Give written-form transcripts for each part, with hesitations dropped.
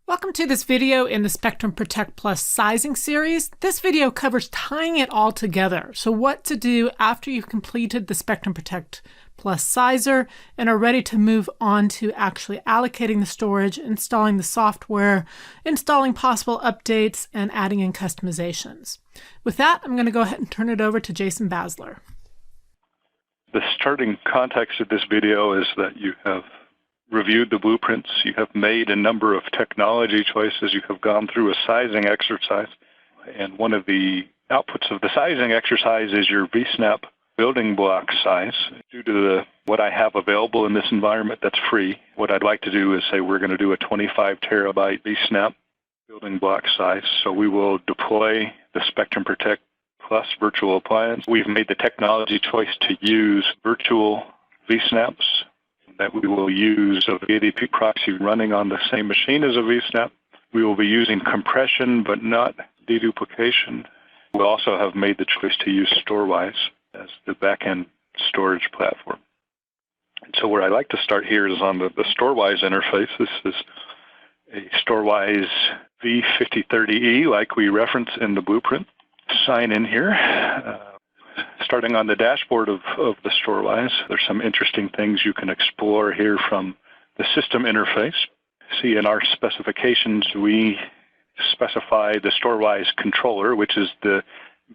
Welcome to this video in the Spectrum Protect Plus sizing series. This video covers tying it all together. So what to do after you've completed the Spectrum Protect Plus sizer and are ready to move on to actually allocating the storage, installing the software, installing possible updates, and adding in customizations. With that, I'm going to go ahead and turn it over to Jason Basler. The starting context of this video is that you have reviewed the blueprints, you have made a number of technology choices, you have gone through a sizing exercise, and one of the outputs of the sizing exercise is your Vsnap building block size. Due to what I have available in this environment that's free, what I'd like to do is say we're going to do a 25 terabyte Vsnap building block size. So we will deploy the Spectrum Protect Plus virtual appliance. We've made the technology choice to use virtual Vsnaps, that we will use a Vadp proxy running on the same machine as a Vsnap. We will be using compression, but not deduplication. We also have made the choice to use Storewise as the backend storage platform. And so where I like to start here is on the Storewise interface. This is a Storewise V5030E, like we reference in the blueprint. Sign in here. Starting on the dashboard of the Storewise, there's some interesting things you can explore here from the system interface. See, in our specifications, we specify the Storewise controller, which is the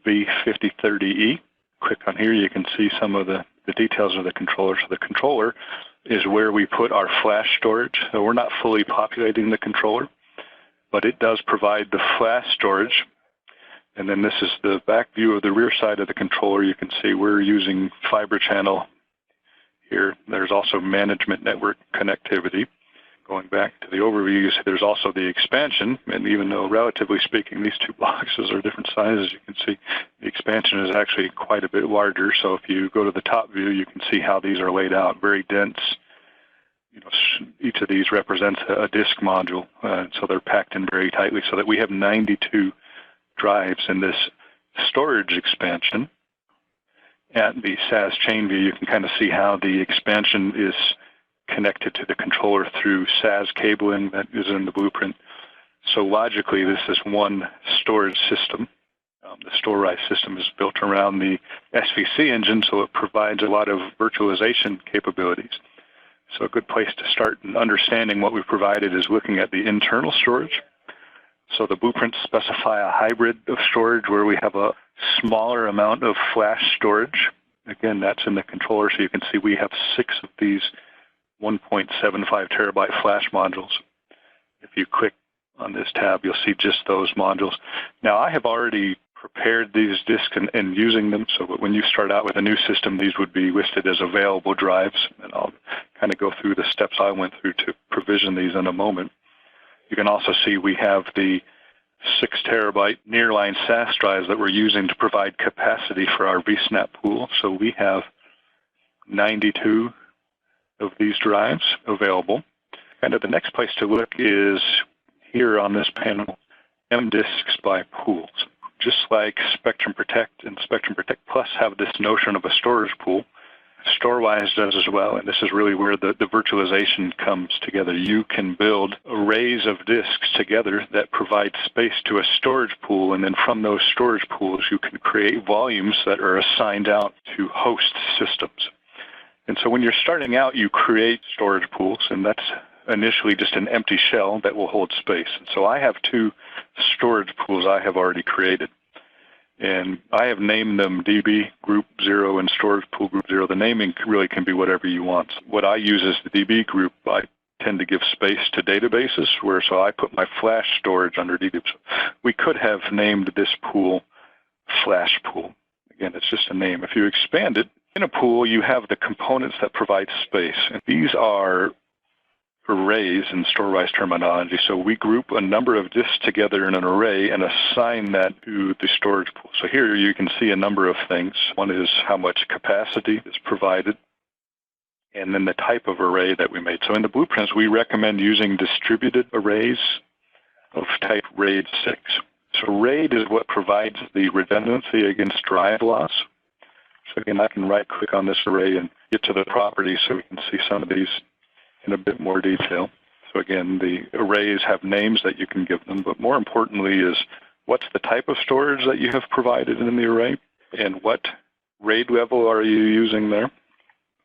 V5030E. Click on here, you can see some of the details of the controller. So the controller is where we put our flash storage. So we're not fully populating the controller, but it does provide the flash storage. And then this is the back view of the rear side of the controller. You can see we're using fiber channel here. There's also management network connectivity. Going back to the overview, you see there's also the expansion. And even though, relatively speaking, these two boxes are different sizes, you can see the expansion is actually quite a bit larger. So if you go to the top view, you can see how these are laid out, very dense. You know, each of these represents a disk module. So they're packed in very tightly so that we have 92 drives in this storage expansion. At the SAS chain view, you can kind of see how the expansion is connected to the controller through SAS cabling that is in the blueprint. So logically, this is one storage system. The Storewise system is built around the SVC engine, so it provides a lot of virtualization capabilities. So a good place to start in understanding what we've provided is looking at the internal storage. So the blueprints specify a hybrid of storage where we have a smaller amount of flash storage. Again, that's in the controller, so you can see we have 6 of these 1.75 terabyte flash modules. If you click on this tab, you'll see just those modules. Now, I have already prepared these disks and using them, so when you start out with a new system, these would be listed as available drives, and I'll kind of go through the steps I went through to provision these in a moment. You can also see we have the 6 terabyte nearline SAS drives that we're using to provide capacity for our Vsnap pool. So we have 92 of these drives available. Kind of the next place to look is here on this panel, MDisks by pools. Just like Spectrum Protect and Spectrum Protect Plus have this notion of a storage pool, Storewise does as well, and this is really where the virtualization comes together. You can build arrays of disks together that provide space to a storage pool, and then from those storage pools, you can create volumes that are assigned out to host systems. And so when you're starting out, you create storage pools, and that's initially just an empty shell that will hold space. And so I have 2 storage pools I have already created. And I have named them DB Group 0 and Storage Pool Group 0. The naming really can be whatever you want. What I use is the DB group. I tend to give space to databases, so I put my flash storage under DB. We could have named this pool Flash Pool. Again, it's just a name. If you expand it, in a pool, you have the components that provide space. And these are arrays in Storewise terminology. So we group a number of disks together in an array and assign that to the storage pool. So here you can see a number of things. One is how much capacity is provided, and then the type of array that we made. So in the blueprints, we recommend using distributed arrays of type RAID 6. So RAID is what provides the redundancy against drive loss. So again, I can right-click on this array and get to the properties so we can see some of these in a bit more detail. So So again, the arrays have names that you can give them, but more importantly is what's the type of storage that you have provided in the array, and what RAID level are you using there.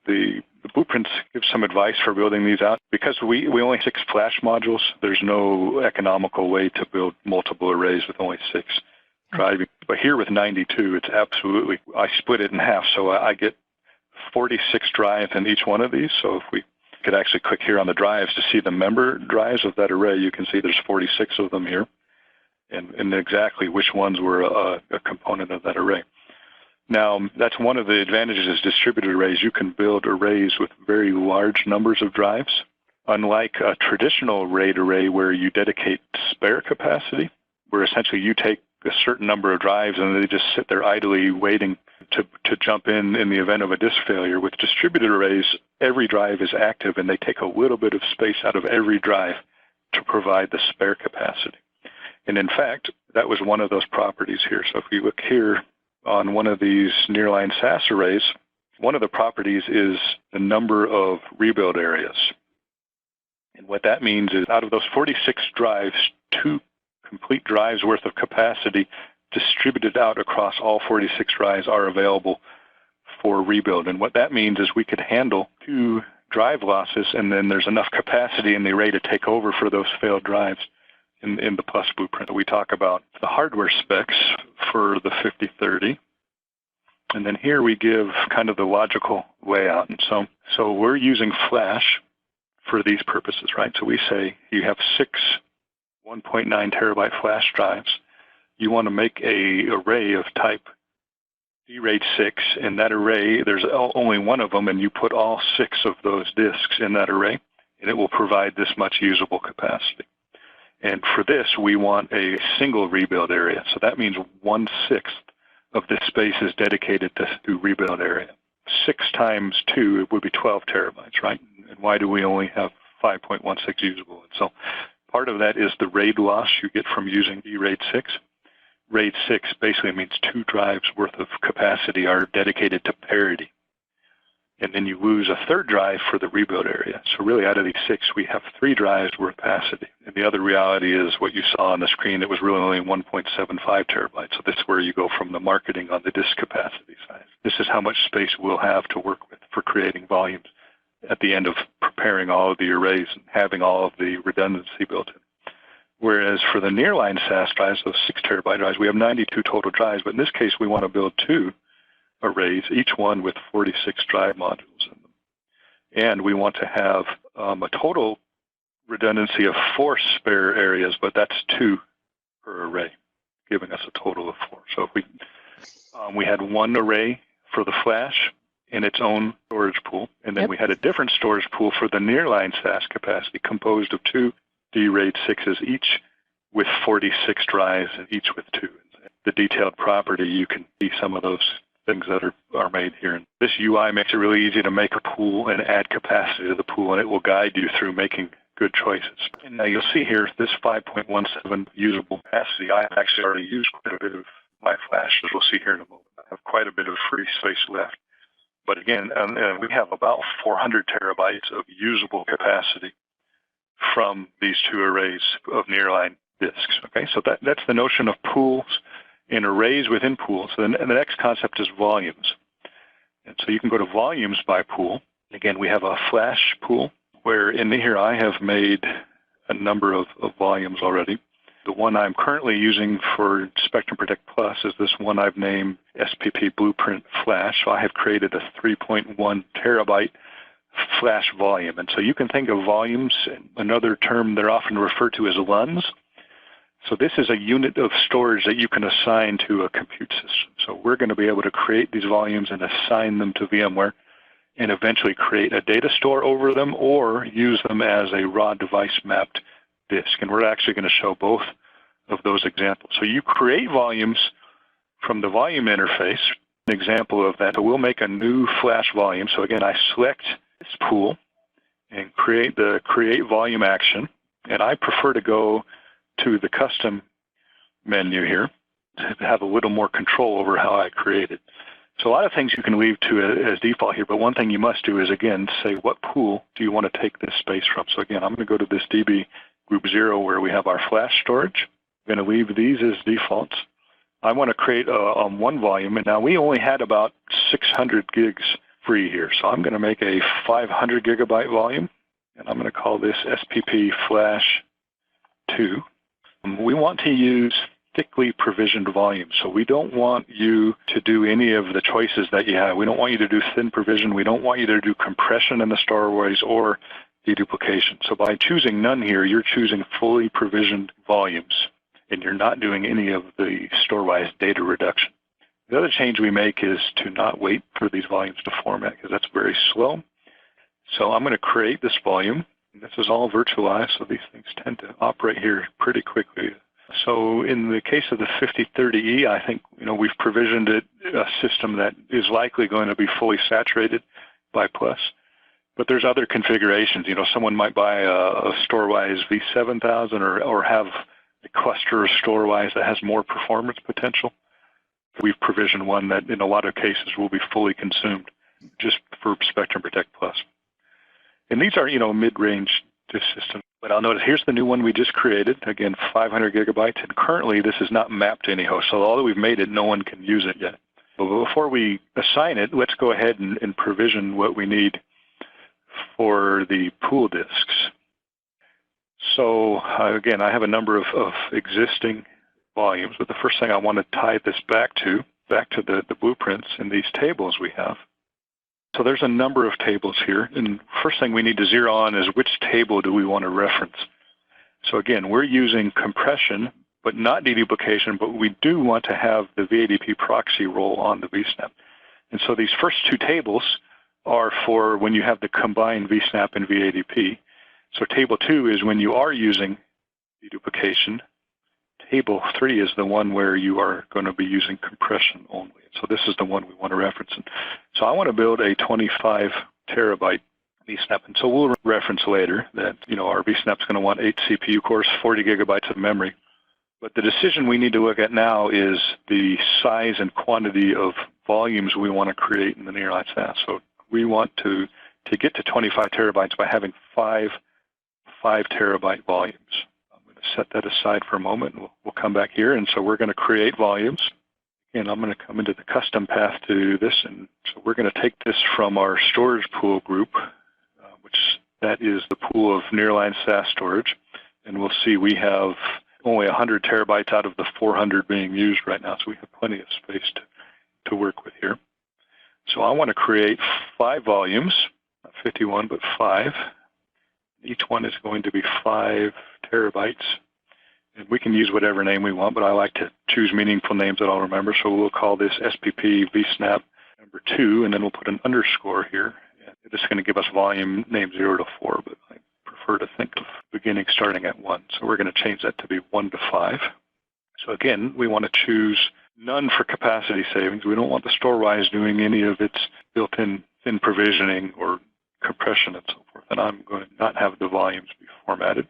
The blueprints give some advice for building these out. Because we only have 6 flash modules, there's no economical way to build multiple arrays with only 6 driving. But here with 92, it's absolutely, I split it in half, so I get 46 drives in each one of these. So if we could actually click here on the drives to see the member drives of that array, you can see there's 46 of them here, and exactly which ones were a component of that array. Now, that's one of the advantages is distributed arrays. You can build arrays with very large numbers of drives. Unlike a traditional RAID array where you dedicate spare capacity, where essentially you take a certain number of drives and they just sit there idly waiting to jump in the event of a disk failure. With distributed arrays, every drive is active and they take a little bit of space out of every drive to provide the spare capacity. And in fact, that was one of those properties here. So if we look here on one of these nearline SAS arrays, one of the properties is the number of rebuild areas. And what that means is out of those 46 drives, 2 complete drives worth of capacity distributed out across all 46 drives are available for rebuild. And what that means is we could handle 2 drive losses, and then there's enough capacity in the array to take over for those failed drives. In the Plus blueprint, we talk about the hardware specs for the 5030. And then here we give kind of the logical layout. And so we're using flash for these purposes, right? So we say you have 6 1.9 terabyte flash drives. You want to make an array of type DRAID 6. In that array, there's only one of them, and you put all 6 of those disks in that array, and it will provide this much usable capacity. And for this, we want a single rebuild area. So that means 1/6 of this space is dedicated to rebuild area. 6 times 2 would be 12 terabytes, right? And why do we only have 5.16 usable? And so part of that is the RAID loss you get from using DRAID 6. RAID 6 basically means 2 drives worth of capacity are dedicated to parity. And then you lose a 3rd drive for the rebuild area. So really out of these 6, we have 3 drives worth of capacity. And the other reality is what you saw on the screen, it was really only 1.75 terabytes. So this is where you go from the marketing on the disk capacity side. This is how much space we'll have to work with for creating volumes at the end of preparing all of the arrays and having all of the redundancy built in. Whereas for the nearline SAS drives, those 6 terabyte drives, we have 92 total drives, but in this case, we want to build 2 arrays, each one with 46 drive modules in them. And we want to have a total redundancy of 4 spare areas, but that's 2 per array, giving us a total of 4. So if we had 1 array for the flash in its own storage pool, and then we had a different storage pool for the nearline SAS capacity composed of 2 DRAID 6s each with 46 drives and each with 2. The detailed property, you can see some of those things that are made here. And this UI makes it really easy to make a pool and add capacity to the pool, and it will guide you through making good choices. And now you'll see here, this 5.17 usable capacity, I've actually already used quite a bit of my flash, as we'll see here in a moment. I have quite a bit of free space left. But again, we have about 400 terabytes of usable capacity from these 2 arrays of nearline disks. Okay, so that's the notion of pools and arrays within pools. And the next concept is volumes. And so you can go to volumes by pool. Again, we have a flash pool where in here I have made a number of volumes already. The one I'm currently using for Spectrum Protect Plus is this one I've named SPP Blueprint Flash. So I have created a 3.1 terabyte flash volume. And so you can think of volumes, another term they're often referred to as LUNs. So this is a unit of storage that you can assign to a compute system. So we're going to be able to create these volumes and assign them to VMware and eventually create a data store over them or use them as a raw device mapped disk. And we're actually going to show both of those examples. So you create volumes from the volume interface. An example of that, so we'll make a new flash volume. So again, I select this pool and create the create volume action. And I prefer to go to the custom menu here to have a little more control over how I create it. So a lot of things you can leave to as default here, but one thing you must do is, again, say what pool do you want to take this space from. So again, I'm going to go to this DB group 0 where we have our flash storage. I'm going to leave these as defaults. I want to create one volume, and now we only had about 600 gigs free here. So I'm going to make a 500 gigabyte volume, and I'm going to call this SPP Flash 2. We want to use thickly provisioned volumes. So we don't want you to do any of the choices that you have. We don't want you to do thin provision. We don't want you to do compression in the storage or deduplication. So by choosing none here, you're choosing fully provisioned volumes, and you're not doing any of the storewise data reduction. The other change we make is to not wait for these volumes to format, because that's very slow. So I'm going to create this volume. This is all virtualized, so these things tend to operate here pretty quickly. So in the case of the 5030E, I think we've provisioned a system that is likely going to be fully saturated by Plus. But there's other configurations. Someone might buy a storewise V7000 or have a cluster of storewise that has more performance potential. We've provisioned one that in a lot of cases will be fully consumed just for Spectrum Protect Plus. And these are, mid-range systems. But I'll notice here's the new one we just created. Again, 500 gigabytes. And currently, this is not mapped to any host. So although we've made it, no one can use it yet. But before we assign it, let's go ahead and provision what we need for the pool disks. So again, I have a number of existing volumes. But the first thing I want to tie this back to the blueprints in these tables we have. So there's a number of tables here, and first thing we need to zero on is which table do we want to reference. So again, we're using compression, but not deduplication, but we do want to have the Vadp proxy role on the Vsnap. And so these first two tables are for when you have the combined Vsnap and Vadp. So table 2 is when you are using deduplication. Table 3 is the one where you are going to be using compression only. So this is the one we want to reference. So I want to build a 25 terabyte Vsnap. And so we'll reference later that, our Vsnap is going to want 8 CPU cores, 40 gigabytes of memory. But the decision we need to look at now is the size and quantity of volumes we want to create in the Nearline SAS. So we want to get to 25 terabytes by having 5 terabyte volumes. Set that aside for a moment. We'll come back here. And so we're going to create volumes. And I'm going to come into the custom path to this. And so we're going to take this from our storage pool group, which that is the pool of Nearline SAS storage. And we'll see we have only 100 terabytes out of the 400 being used right now. So we have plenty of space to work with here. So I want to create 5 volumes, not 51, but 5. Each one is going to be 5 terabytes. And we can use whatever name we want, but I like to choose meaningful names that I'll remember. So we'll call this SPP Vsnap number 2, and then we'll put an underscore here. And this is going to give us volume name 0 to 4, but I prefer to think of beginning starting at 1. So we're going to change that to be 1 to 5. So again, we want to choose none for capacity savings. We don't want the storewise doing any of its built-in thin provisioning or compression and so forth. And I'm going to not have the volumes be formatted.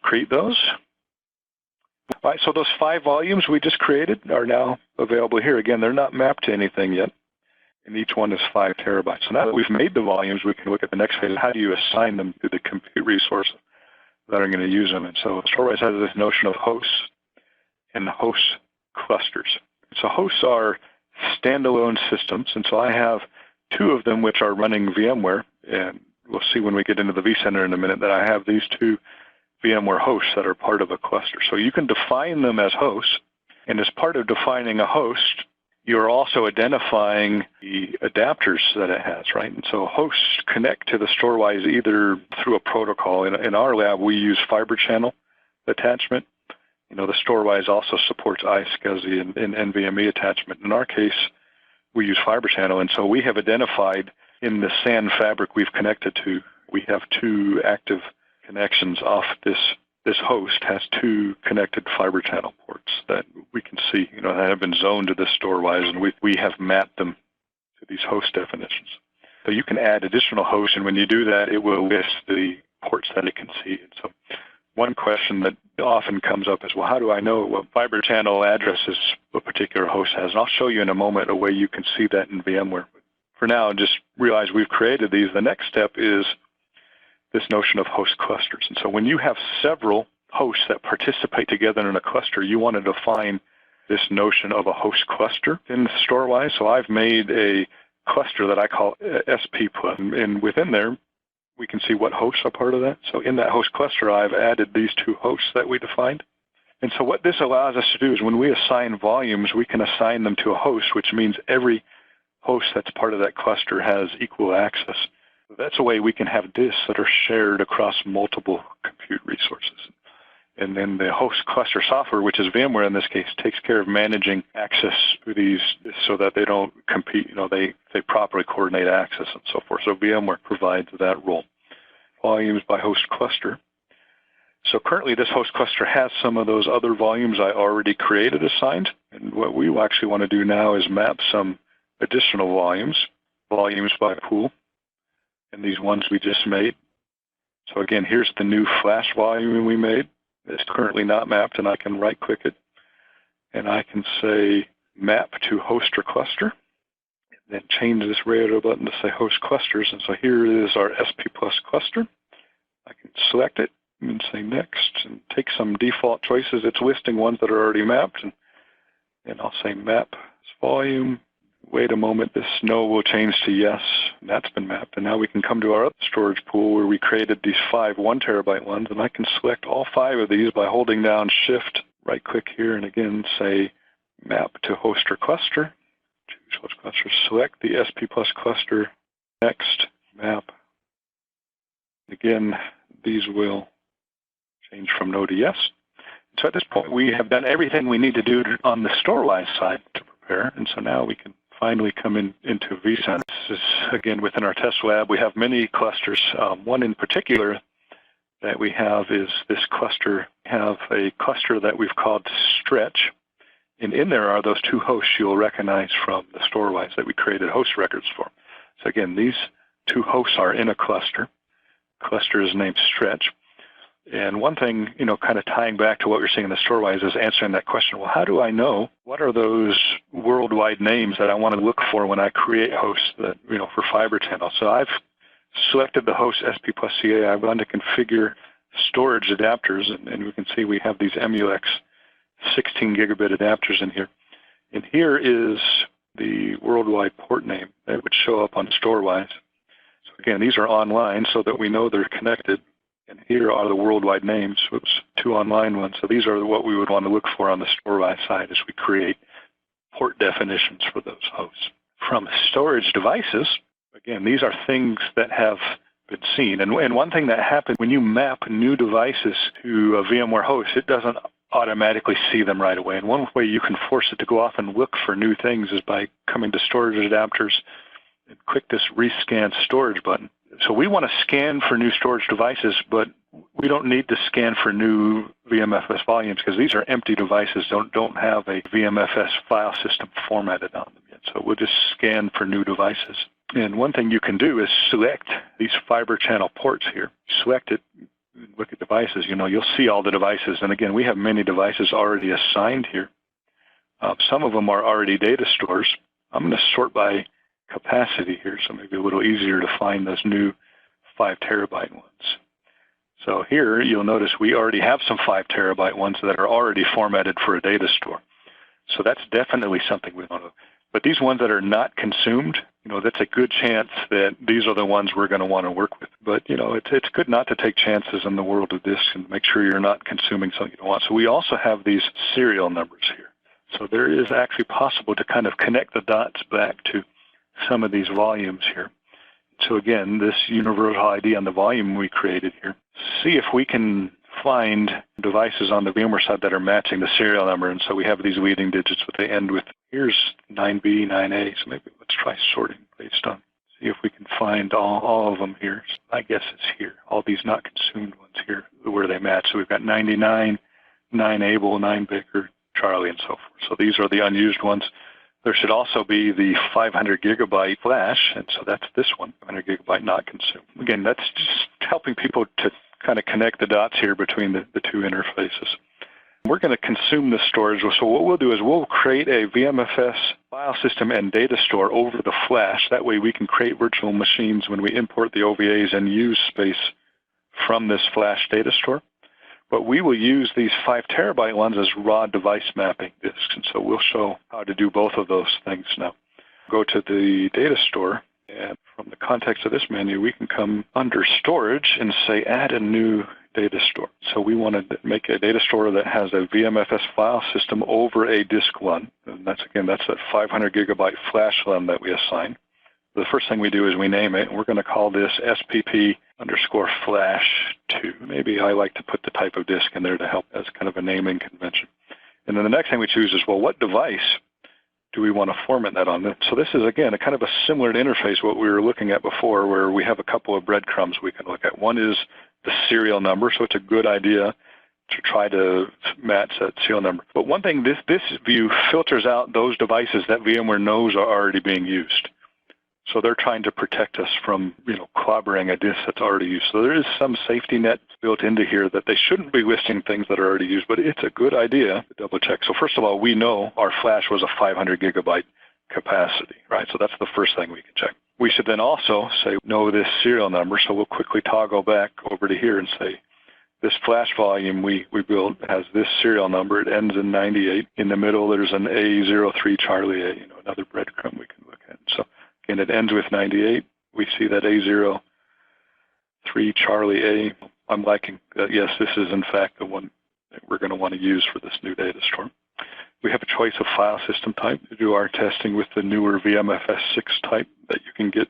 Create those. All right, so those 5 volumes we just created are now available here. Again, they're not mapped to anything yet, and each one is 5 terabytes. So now that we've made the volumes, we can look at the next phase. How do you assign them to the compute resource that are going to use them? And so storewise has this notion of hosts and host clusters. So hosts are standalone systems, and so I have 2 of them which are running VMware, and we'll see when we get into the vCenter in a minute that I have these 2 VMware hosts that are part of a cluster. So you can define them as hosts, and as part of defining a host, you're also identifying the adapters that it has, right? And so hosts connect to the storewise either through a protocol. In our lab, we use fiber channel attachment. The storewise also supports iSCSI and NVMe attachment. In our case, we use fiber channel, and so we have identified in the SAN fabric we've connected to, we have 2 active connections off this host has 2 connected fiber channel ports that we can see, that have been zoned to this storewise, and we have mapped them to these host definitions. So you can add additional hosts, and when you do that, it will list the ports that it can see. And so One question that often comes up is, well, how do I know what fiber channel addresses a particular host has? And I'll show you in a moment a way you can see that in VMware. For now, just realize we've created these. The next step is this notion of host clusters. And so when you have several hosts that participate together in a cluster, you want to define this notion of a host cluster in Storewise. So I've made a cluster that I call SPP, and within there, we can see what hosts are part of that. So in that host cluster, I've added these two hosts that we defined. And so what this allows us to do is when we assign volumes, we can assign them to a host, which means every host that's part of that cluster has equal access. That's a way we can have disks that are shared across multiple compute resources. And then the host cluster software, which is Vmware in this case, takes care of managing access to these so that they don't compete, they properly coordinate access and so forth. So Vmware provides that role. Volumes by host cluster. So currently this host cluster has some of those other volumes I already created assigned. And what we actually want to do now is map some additional volumes by pool, and these ones we just made. So again, here's the new flash volume we made. It's currently not mapped, and I can right-click it, and I can say map to host or cluster, and then change this radar button to say host clusters. And so here is our SP plus cluster. I can select it and say next, and take some default choices. It's listing ones that are already mapped, and I'll say map volume. Wait a moment, this no will change to yes, and that's been mapped. And now we can come to our other storage pool where we created these 5 1 terabyte ones, and I can select all 5 of these by holding down Shift, right-click here, and again say map to host or cluster. Choose host cluster, select the SP plus cluster, next, map. Again, these will change from no to yes. So at this point, we have done everything we need to do on the Storewise side to prepare, and so now we can finally come into Vsnap. This is, again, within our test lab. We have many clusters. One in particular that we have is this cluster. We have a cluster that we've called Stretch, and in there are those 2 hosts you'll recognize from the Storewise that we created host records for. So again, these 2 hosts are in a cluster. Cluster is named Stretch. And one thing, kind of tying back to what we're seeing in the Storewise is answering that question, well, how do I know what are those worldwide names that I want to look for when I create hosts that, for fiber channel? So I've selected the host SP plus CA. I've gone to configure storage adapters, and we can see we have these Emulex 16 gigabit adapters in here. And here is the worldwide port name that would show up on Storewise. So again, these are online so that we know they're connected. And here are the worldwide names. Whoops, 2 online ones. So these are what we would want to look for on the Storewise side as we create port definitions for those hosts. From storage devices, again, these are things that have been seen. And one thing that happens when you map new devices to a VMware host, it doesn't automatically see them right away. And one way you can force it to go off and look for new things is by coming to storage adapters and click this rescan storage button. So we want to scan for new storage devices, but we don't need to scan for new VMFS volumes because these are empty devices, don't have a VMFS file system formatted on them yet. So we'll just scan for new devices. And one thing you can do is select these fiber channel ports here. Select it, look at devices, you'll see all the devices. And again, we have many devices already assigned here. Some of them are already data stores. I'm going to sort by capacity here, so maybe a little easier to find those new 5 terabyte ones. So here you'll notice we already have some 5 terabyte ones that are already formatted for a data store. So that's definitely something we want to. But these ones that are not consumed, that's a good chance that these are the ones we're going to want to work with. But it's good not to take chances in the world of disks and make sure you're not consuming something you don't want. So we also have these serial numbers here. So there is actually possible to kind of connect the dots back to some of these volumes here. So again, this universal ID on the volume we created here, see if we can find devices on the VMware side that are matching the serial number. And so we have these leading digits that they end with, here's 9B, 9A, so maybe let's try sorting based on, see if we can find all of them here. So I guess it's here, all these not consumed ones here, where they match. So we've got 99, 9 Able, 9 Baker, Charlie, and so forth. So these are the unused ones. There should also be the 500 gigabyte flash, and so that's this one, 500 gigabyte not consumed. Again, that's just helping people to kind of connect the dots here between the two interfaces. We're going to consume the storage. So what we'll do is we'll create a VMFS file system and data store over the flash. That way we can create virtual machines when we import the OVAs and use space from this flash data store. But we will use these 5 terabyte ones as raw device mapping disks. And so we'll show how to do both of those things now. Go to the data store, and from the context of this menu, we can come under storage and say add a new data store. So we want to make a data store that has a VMFS file system over a disk 1. And that's that 500 gigabyte flash LUN that we assign. The first thing we do is we name it, and we're going to call this SPP _ flash 2. Maybe I like to put the type of disk in there to help as kind of a naming convention. And then the next thing we choose is, well, what device do we want to format that on? So this is, again, a kind of a similar interface what we were looking at before, where we have a couple of breadcrumbs we can look at. One is the serial number, so it's a good idea to try to match that serial number. But one thing, this view filters out those devices that VMware knows are already being used. So they're trying to protect us from, clobbering a disk that's already used. So there is some safety net built into here that they shouldn't be listing things that are already used, but it's a good idea to double check. So first of all, we know our flash was a 500 gigabyte capacity, right? So that's the first thing we can check. We should then also say, know this serial number, so we'll quickly toggle back over to here and say, this flash volume we built has this serial number. It ends in 98. In the middle, there's an A03 Charlie A, another breadcrumb we can look at. So again, it ends with 98. We see that A03 Charlie A. I'm liking that, yes, this is in fact the one that we're going to want to use for this new data store. We have a choice of file system type to do our testing with the newer VMFS 6 type that you can get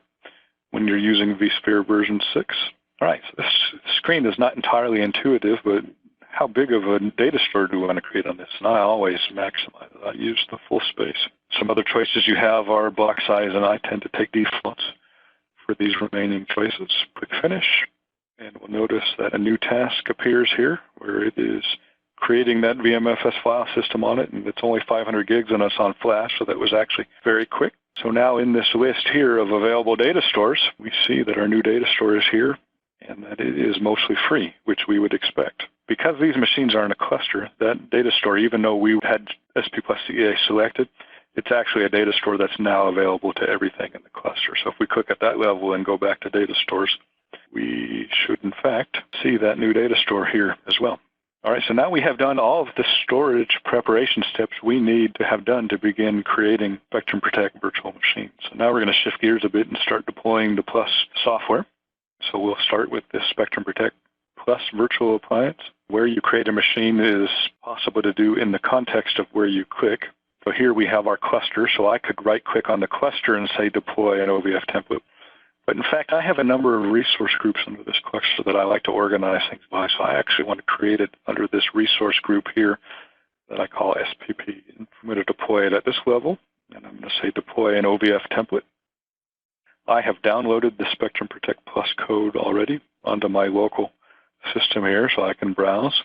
when you're using vSphere version 6. All right, so this screen is not entirely intuitive, but how big of a data store do we want to create on this? And I always maximize it. I use the full space. Some other choices you have are block size, and I tend to take defaults for these remaining choices. Click Finish, and we'll notice that a new task appears here where it is creating that VMFS file system on it, and it's only 500 gigs and it's on flash, so that was actually very quick. So now in this list here of available data stores, we see that our new data store is here and that it is mostly free, which we would expect. Because these machines are in a cluster, that data store, even though we had SP plus CA selected, it's actually a data store that's now available to everything in the cluster. So if we click at that level and go back to data stores, we should in fact see that new data store here as well. All right, so now we have done all of the storage preparation steps we need to have done to begin creating Spectrum Protect virtual machines. So now we're going to shift gears a bit and start deploying the Plus software. So we'll start with this Spectrum Protect Plus virtual appliance. Where you create a machine is possible to do in the context of where you click. So here we have our cluster, so I could right-click on the cluster and say deploy an Ovf template. But in fact, I have a number of resource groups under this cluster that I like to organize things by. So I actually want to create it under this resource group here that I call SPP. And I'm going to deploy it at this level, and I'm going to say deploy an Ovf template. I have downloaded the Spectrum Protect Plus code already onto my local system here, so I can browse.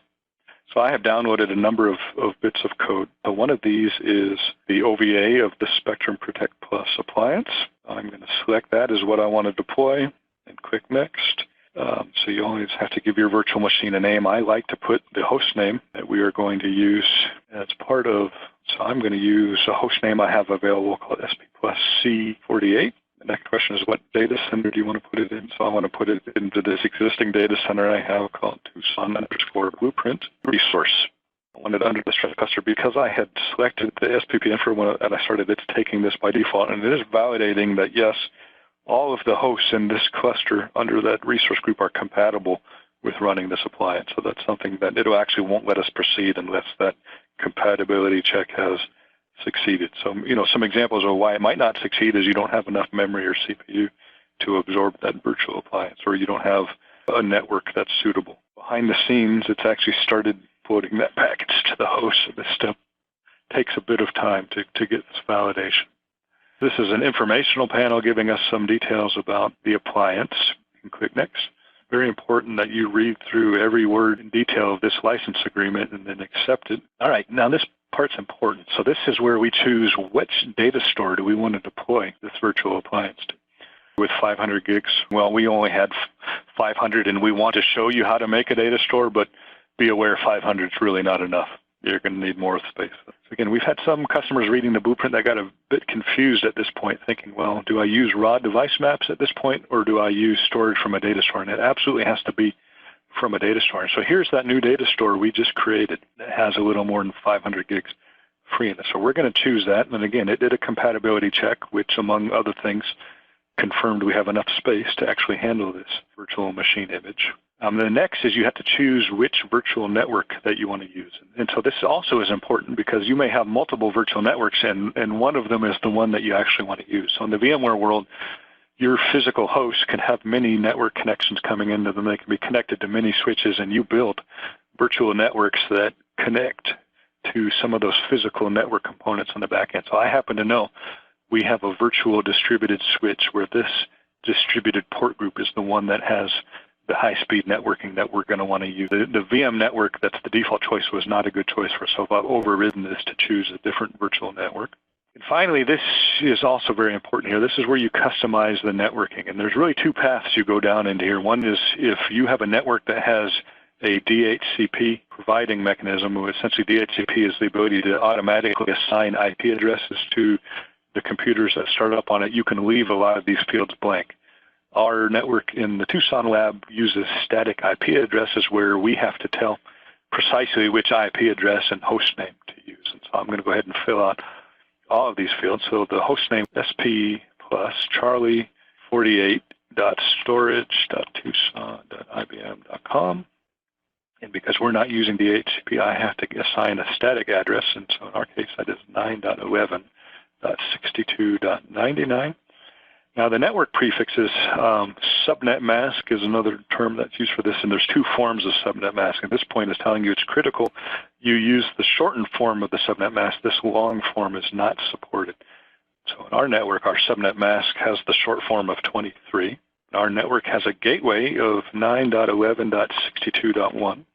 So I have downloaded a number of bits of code. So one of these is the OVA of the Spectrum Protect Plus appliance. I'm going to select that as what I want to deploy and click Next. So you always have to give your virtual machine a name. I like to put the host name that we are going to use as part of, so I'm going to use a host name I have available called SP plus C48. The next question is, what data center do you want to put it in? So I want to put it into this existing data center I have called Tucson_blueprint resource. I want it under the stress cluster because I had selected the SPP info when I started. It's taking this by default, and it is validating that, yes, all of the hosts in this cluster under that resource group are compatible with running this appliance. So that's something that it actually won't let us proceed unless that compatibility check has succeeded. So, some examples of why it might not succeed is you don't have enough memory or CPU to absorb that virtual appliance, or you don't have a network that's suitable. Behind the scenes, it's actually started floating that package to the host. So this step takes a bit of time to get this validation. This is an informational panel giving us some details about the appliance. You can click Next. Very important that you read through every word in detail of this license agreement and then accept it. All right, now this part's important. So this is where we choose which data store do we want to deploy this virtual appliance to. with 500 gigs. Well, we only had 500, and we want to show you how to make a data store, but be aware 500 is really not enough. You're going to need more space. So again, we've had some customers reading the blueprint that got a bit confused at this point, thinking, well, do I use raw device maps at this point, or do I use storage from a data store? And it absolutely has to be from a data store. And so here's that new data store we just created that has a little more than 500 gigs free in it. So we're going to choose that. And again, it did a compatibility check, which among other things confirmed we have enough space to actually handle this virtual machine image. The next is you have to choose which virtual network that you want to use. And so this also is important because you may have multiple virtual networks, and one of them is the one that you actually want to use. So in the VMware world, your physical host can have many network connections coming into them. They can be connected to many switches, and you build virtual networks that connect to some of those physical network components on the back end. So I happen to know we have a virtual distributed switch where this distributed port group is the one that has the high-speed networking that we're going to want to use. The VM network, that's the default choice, was not a good choice for us, so I've overridden this to choose a different virtual network. And finally, this is also very important here. This is where you customize the networking, and there's really two paths you go down into here. One is if you have a network that has a DHCP providing mechanism, essentially DHCP is the ability to automatically assign IP addresses to the computers that start up on it, you can leave a lot of these fields blank. Our network in the Tucson lab uses static IP addresses where we have to tell precisely which IP address and host name to use. And so I'm going to go ahead and fill out all of these fields. So the host name SP plus Charlie 48.storage.tucson.ibm.com. And because we're not using DHCP, I have to assign a static address. And so in our case, that is 9.11.62.99. Now the network prefixes, subnet mask is another term that's used for this, and there's two forms of subnet mask. At this point, it's telling you it's critical you use the shortened form of the subnet mask. This long form is not supported. So in our network, our subnet mask has the short form of 23. Our network has a gateway of 9.11.62.1.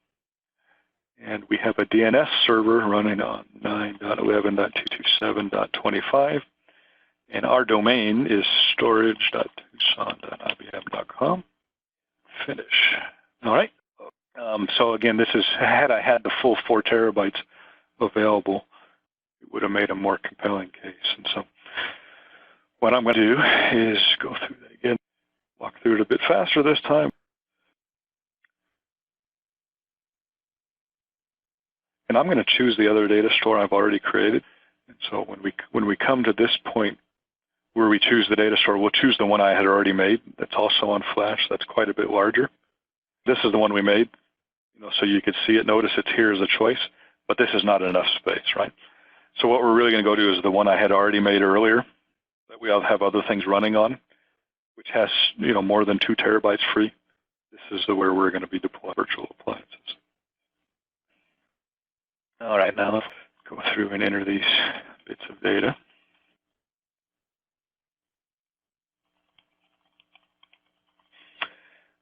And we have a DNS server running on 9.11.227.25. And our domain is storage.tucson.ibm.com. Finish. All right. So again, this is, had I had the full 4 terabytes available, it would have made a more compelling case. And so what I'm going to do is go through that again, walk through it a bit faster this time. And I'm going to choose the other data store I've already created. And so when we come to this point where we choose the data store, we'll choose the one I had already made. That's also on Flash. That's quite a bit larger. This is the one we made, so you could see it. Notice it's here as a choice, but this is not enough space, right? So what we're really going to go to is the one I had already made earlier that we all have other things running on, which has more than 2 terabytes free. This is where we're going to be deploying virtual appliances. All right, now let's go through and enter these bits of data.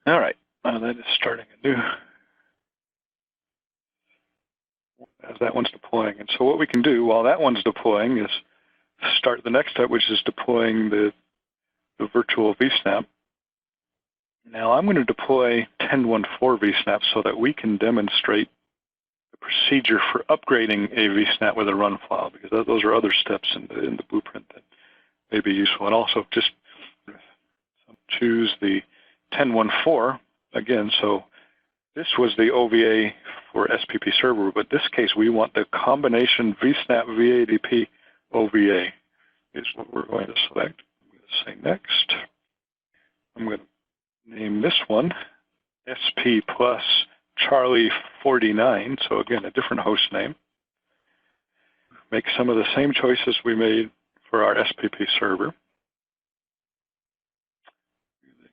All right, that is starting anew as that one's deploying. And so what we can do while that one's deploying is start the next step, which is deploying the virtual Vsnap. Now I'm going to deploy 10.14 Vsnap so that we can demonstrate the procedure for upgrading a Vsnap with a run file, because those are other steps in the blueprint that may be useful. And also just choose the 10.14 again. So this was the OVA for SPP server, but in this case we want the combination Vsnap Vadp OVA is what we're going to select. I'm going to say next. I'm going to name this one SP plus Charlie 49. So again, a different host name. Make some of the same choices we made for our SPP server.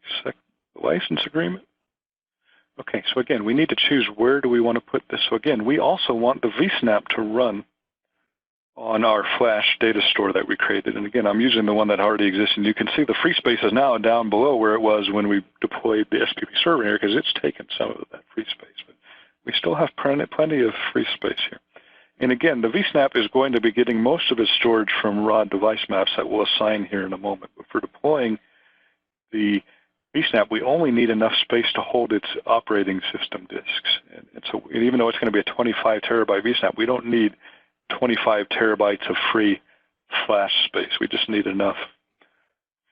Accept the license agreement. Okay, so again, we need to choose where do we want to put this. So again, we also want the Vsnap to run on our Flash data store that we created. And again, I'm using the one that already exists. And you can see the free space is now down below where it was when we deployed the SPP server here, because it's taken some of that free space. But we still have plenty of free space here. And again, the Vsnap is going to be getting most of its storage from raw device maps that we'll assign here in a moment. But for deploying the Vsnap, we only need enough space to hold its operating system disks. And so even though it's going to be a 25 terabyte Vsnap, we don't need 25 terabytes of free flash space. We just need enough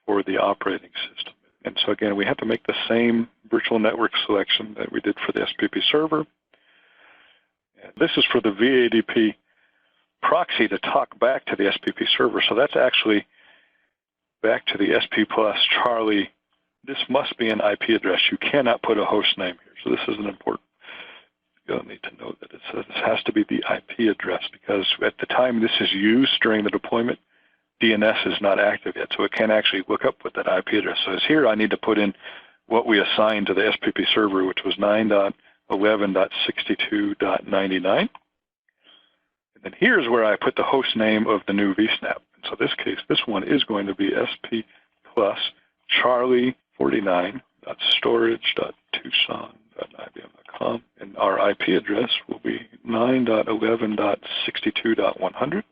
for the operating system. And so again, we have to make the same virtual network selection that we did for the SPP server. And this is for the Vadp proxy to talk back to the SPP server. So that's actually back to the SP plus Charlie. This must be an IP address. You cannot put a host name here. So this is an important. You'll need to note that it says this has to be the IP address, because at the time this is used during the deployment, DNS is not active yet, so it can't actually look up what that IP address is. Here I need to put in what we assigned to the SPP server, which was 9.11.62.99. And then here's where I put the host name of the new Vsnap. And so this case, this one is going to be SP plus Charlie 49.storage.tucson.ibm.com, and our IP address will be 9.11.62.100.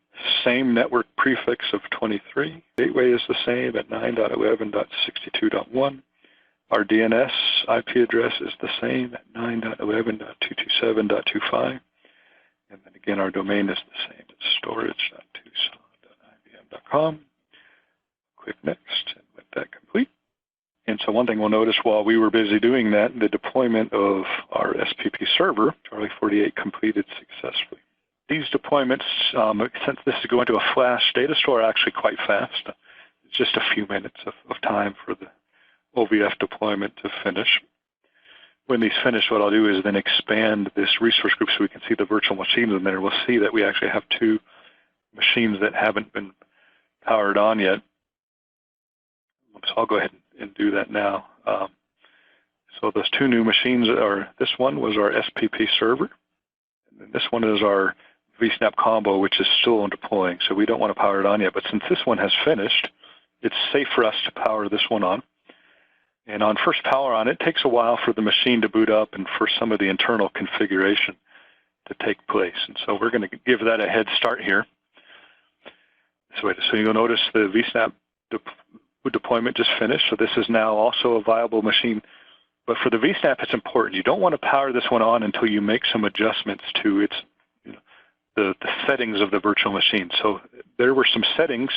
Same network prefix of 23. Gateway is the same at 9.11.62.1. Our DNS IP address is the same at 9.11.227.25. And then again, our domain is the same. It's storage.tucson.ibm.com. Click next and let that complete. And so one thing we'll notice while we were busy doing that, the deployment of our SPP server, Charlie 48, completed successfully. These deployments, since this is going to a flash data store, are actually quite fast. It's just a few minutes of time for the Ovf deployment to finish. When these finish, what I'll do is then expand this resource group so we can see the virtual machines in there. We'll see that we actually have 2 machines that haven't been powered on yet. So I'll go ahead and do that now. So those 2 new machines are, this one was our SPP server, and this one is our Vsnap combo, which is still deploying. So we don't want to power it on yet, but since this one has finished, it's safe for us to power this one on. And on first power on, it takes a while for the machine to boot up and for some of the internal configuration to take place. And so we're going to give that a head start here. So you'll notice the Vsnap deployment just finished. So this is now also a viable machine. But for the Vsnap, it's important. You don't want to power this one on until you make some adjustments to its, the settings of the virtual machine. So there were some settings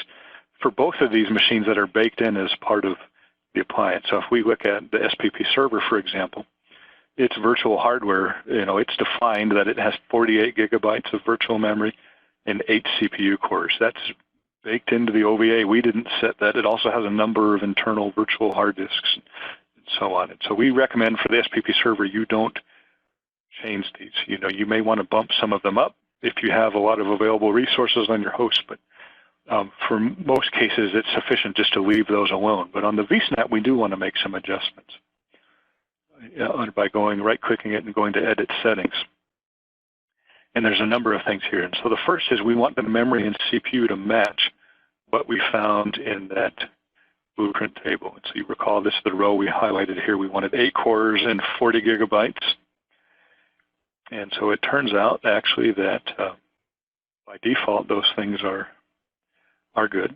for both of these machines that are baked in as part of the appliance. So if we look at the SPP server, for example, its virtual hardware, it's defined that it has 48 gigabytes of virtual memory and 8 CPU cores. That's baked into the OVA. We didn't set that. It also has a number of internal virtual hard disks and so on. And so we recommend for the SPP server, you don't change these. You may want to bump some of them up if you have a lot of available resources on your host, but for most cases, it's sufficient just to leave those alone. But on the Vsnap, we do want to make some adjustments by going right-clicking it and going to Edit Settings. And there's a number of things here. And so the first is we want the memory and CPU to match what we found in that blueprint table. And so you recall this is the row we highlighted here. We wanted 8 cores and 40 gigabytes. And so it turns out actually that by default, those things are good.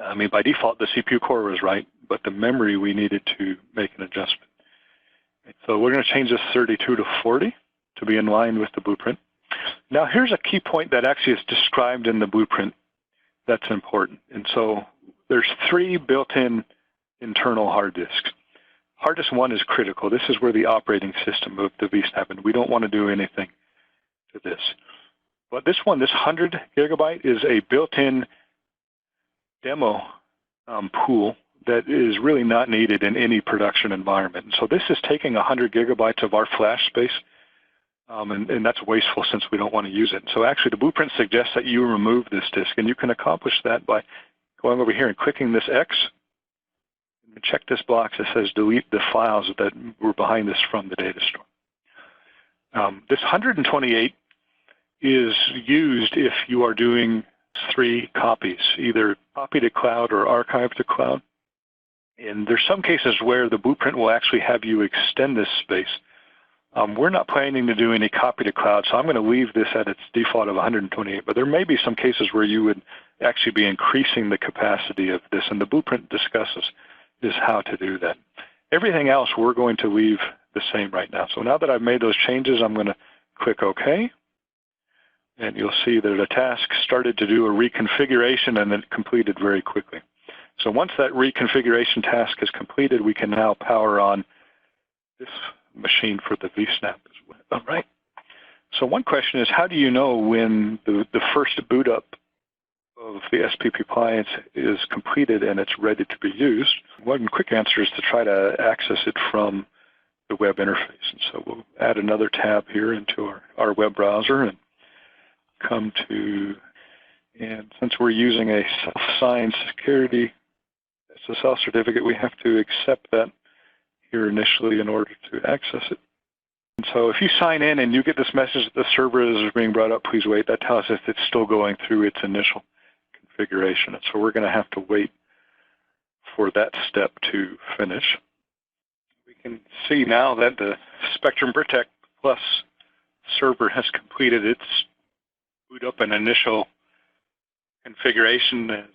I mean, by default, the CPU core was right, but the memory we needed to make an adjustment. So we're going to change this 32 to 40 to be in line with the blueprint. Now, here's a key point that actually is described in the blueprint that's important. And so there's 3 built-in internal hard disks. Hard disk 1 is critical. This is where the operating system of the Vsnap, and we don't want to do anything to this. But this one, this 100 gigabyte, is a built-in demo pool that is really not needed in any production environment. And so this is taking 100 gigabytes of our flash space, and that's wasteful since we don't want to use it. So actually, the blueprint suggests that you remove this disk, and you can accomplish that by going over here and clicking this X, and check this box that says delete the files that were behind this from the data store. This 128 is used if you are doing 3 copies, either copy to cloud or archive to cloud. And there's some cases where the blueprint will actually have you extend this space. We're not planning to do any copy to cloud, so I'm going to leave this at its default of 128. But there may be some cases where you would actually be increasing the capacity of this, and the blueprint discusses is how to do that. Everything else we're going to leave the same right now. So now that I've made those changes, I'm going to click OK. And you'll see that a task started to do a reconfiguration and then completed very quickly. So once that reconfiguration task is completed, we can now power on this machine for the Vsnap as well. All right. So one question is, how do you know when the first boot up of the SPP appliance is completed and it's ready to be used? One quick answer is to try to access it from the web interface. And so we'll add another tab here into our web browser and come to, and since we're using a self-signed security SSL certificate, we have to accept that here initially in order to access it. And so if you sign in and you get this message that the server is being brought up, please wait, that tells us it's still going through its initial configuration. And so we're going to have to wait for that step to finish. We can see now that the Spectrum Protect Plus server has completed its boot up and initial configuration, as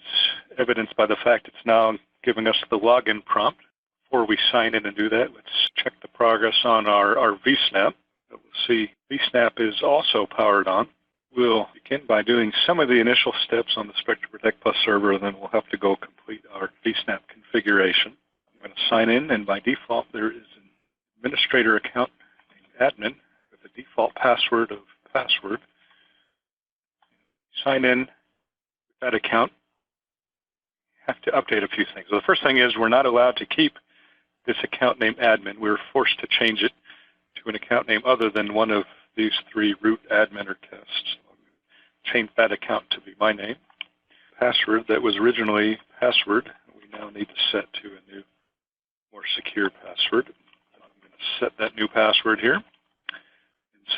evidenced by the fact it's now giving us the login prompt. Before we sign in and do that, let's check the progress on our Vsnap. We'll see Vsnap is also powered on. We'll begin by doing some of the initial steps on the Spectrum Protect Plus server, and then we'll have to go complete our Vsnap configuration. I'm going to sign in, and by default, there is an administrator account named admin with a default password of password. Sign in with that account. You have to update a few things. So the first thing is we're not allowed to keep this account name admin. We're forced to change it to an account name other than one of these three root admin or tests. I'll change that account to be my name. Password that was originally password, we now need to set to a new, more secure password. I'm going to set that new password here and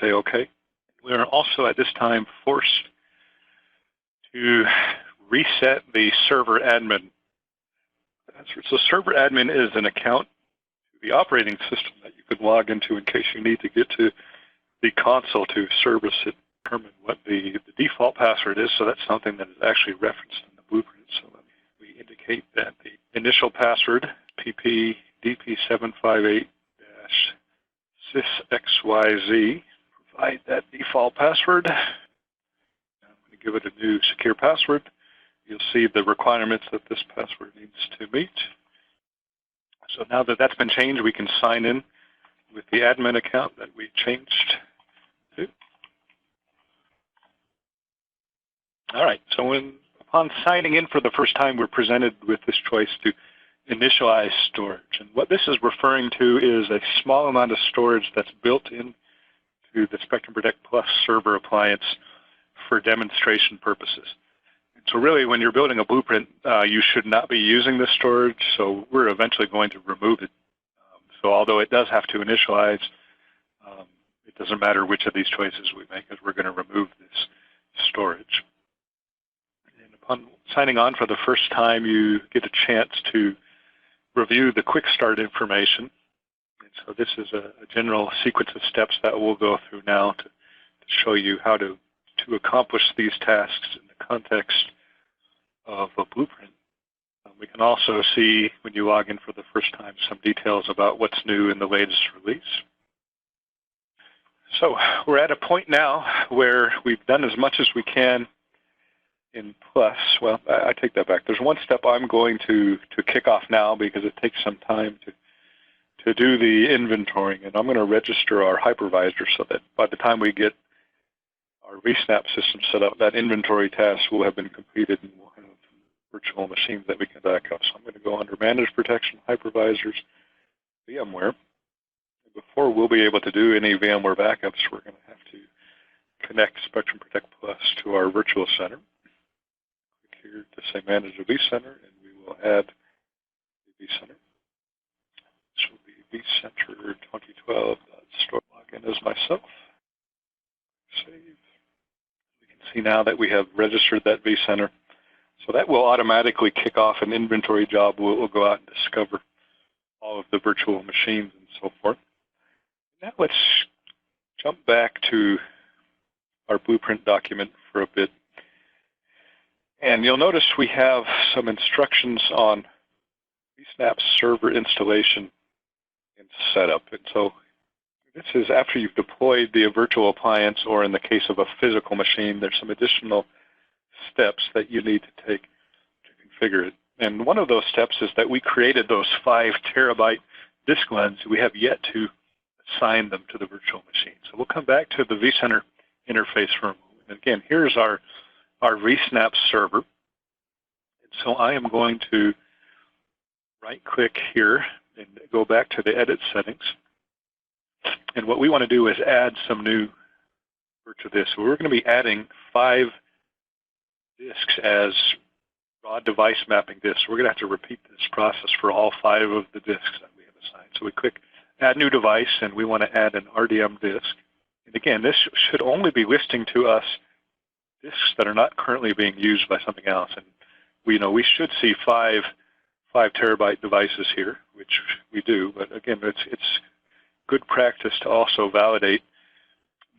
say OK. We are also at this time forced to reset the server admin password. So server admin is an account to the operating system that you can log into in case you need to get to the console to service it, determine what the default password is. So that's something that is actually referenced in the blueprint. So we indicate that the initial password, pp dp758-sysxyz, provide that default password. I'm going to give it a new secure password. You'll see the requirements that this password needs to meet. So now that that's been changed, we can sign in with the admin account that we changed to. All right, so upon signing in for the first time, we're presented with this choice to initialize storage. And what this is referring to is a small amount of storage that's built into the Spectrum Protect Plus server appliance for demonstration purposes. So really, when you're building a blueprint, you should not be using this storage, so we're eventually going to remove it. So although it does have to initialize, it doesn't matter which of these choices we make, as we're going to remove this storage. And upon signing on for the first time, you get a chance to review the quick start information. And so this is a general sequence of steps that we'll go through now to show you how to accomplish these tasks in the context of a blueprint. We can also see, when you log in for the first time, some details about what's new in the latest release. So we're at a point now where we've done as much as we can in Plus. Well, I take that back. There's one step I'm going to kick off now because it takes some time to do the inventorying. And I'm going to register our hypervisor so that by the time we get our Vsnap system set up, that inventory task will have been completed and we'll have virtual machines that we can back up. So I'm going to go under Manage Protection, Hypervisors, VMware. Before we'll be able to do any VMware backups, we're going to have to connect Spectrum Protect Plus to our virtual center. Click here to say Manage a vCenter, and we will add the vCenter. This will be vCenter 2012.store. Log in as myself. Save. We can see now that we have registered that vCenter. So that will automatically kick off an inventory job. We'll go out and discover all of the virtual machines and so forth. Now let's jump back to our blueprint document for a bit. And you'll notice we have some instructions on Vsnap server installation and setup. And so this is after you've deployed the virtual appliance, or in the case of a physical machine, there's some additional steps that you need to take to configure it. And one of those steps is that we created those 5 terabyte disk lengths. We have yet to assign them to the virtual machine. So we'll come back to the vCenter interface for a moment. And again, here's our Vsnap server. And so I am going to right-click here and go back to the edit settings. And what we want to do is add some new to this. So we're going to be adding 5 disks as raw device mapping disks. We're going to have to repeat this process for all 5 of the disks that we have assigned. So we click Add New Device, and we want to add an RDM disk. And again, this should only be listing to us disks that are not currently being used by something else. And we should see 5 terabyte devices here, which we do. But again, it's good practice to also validate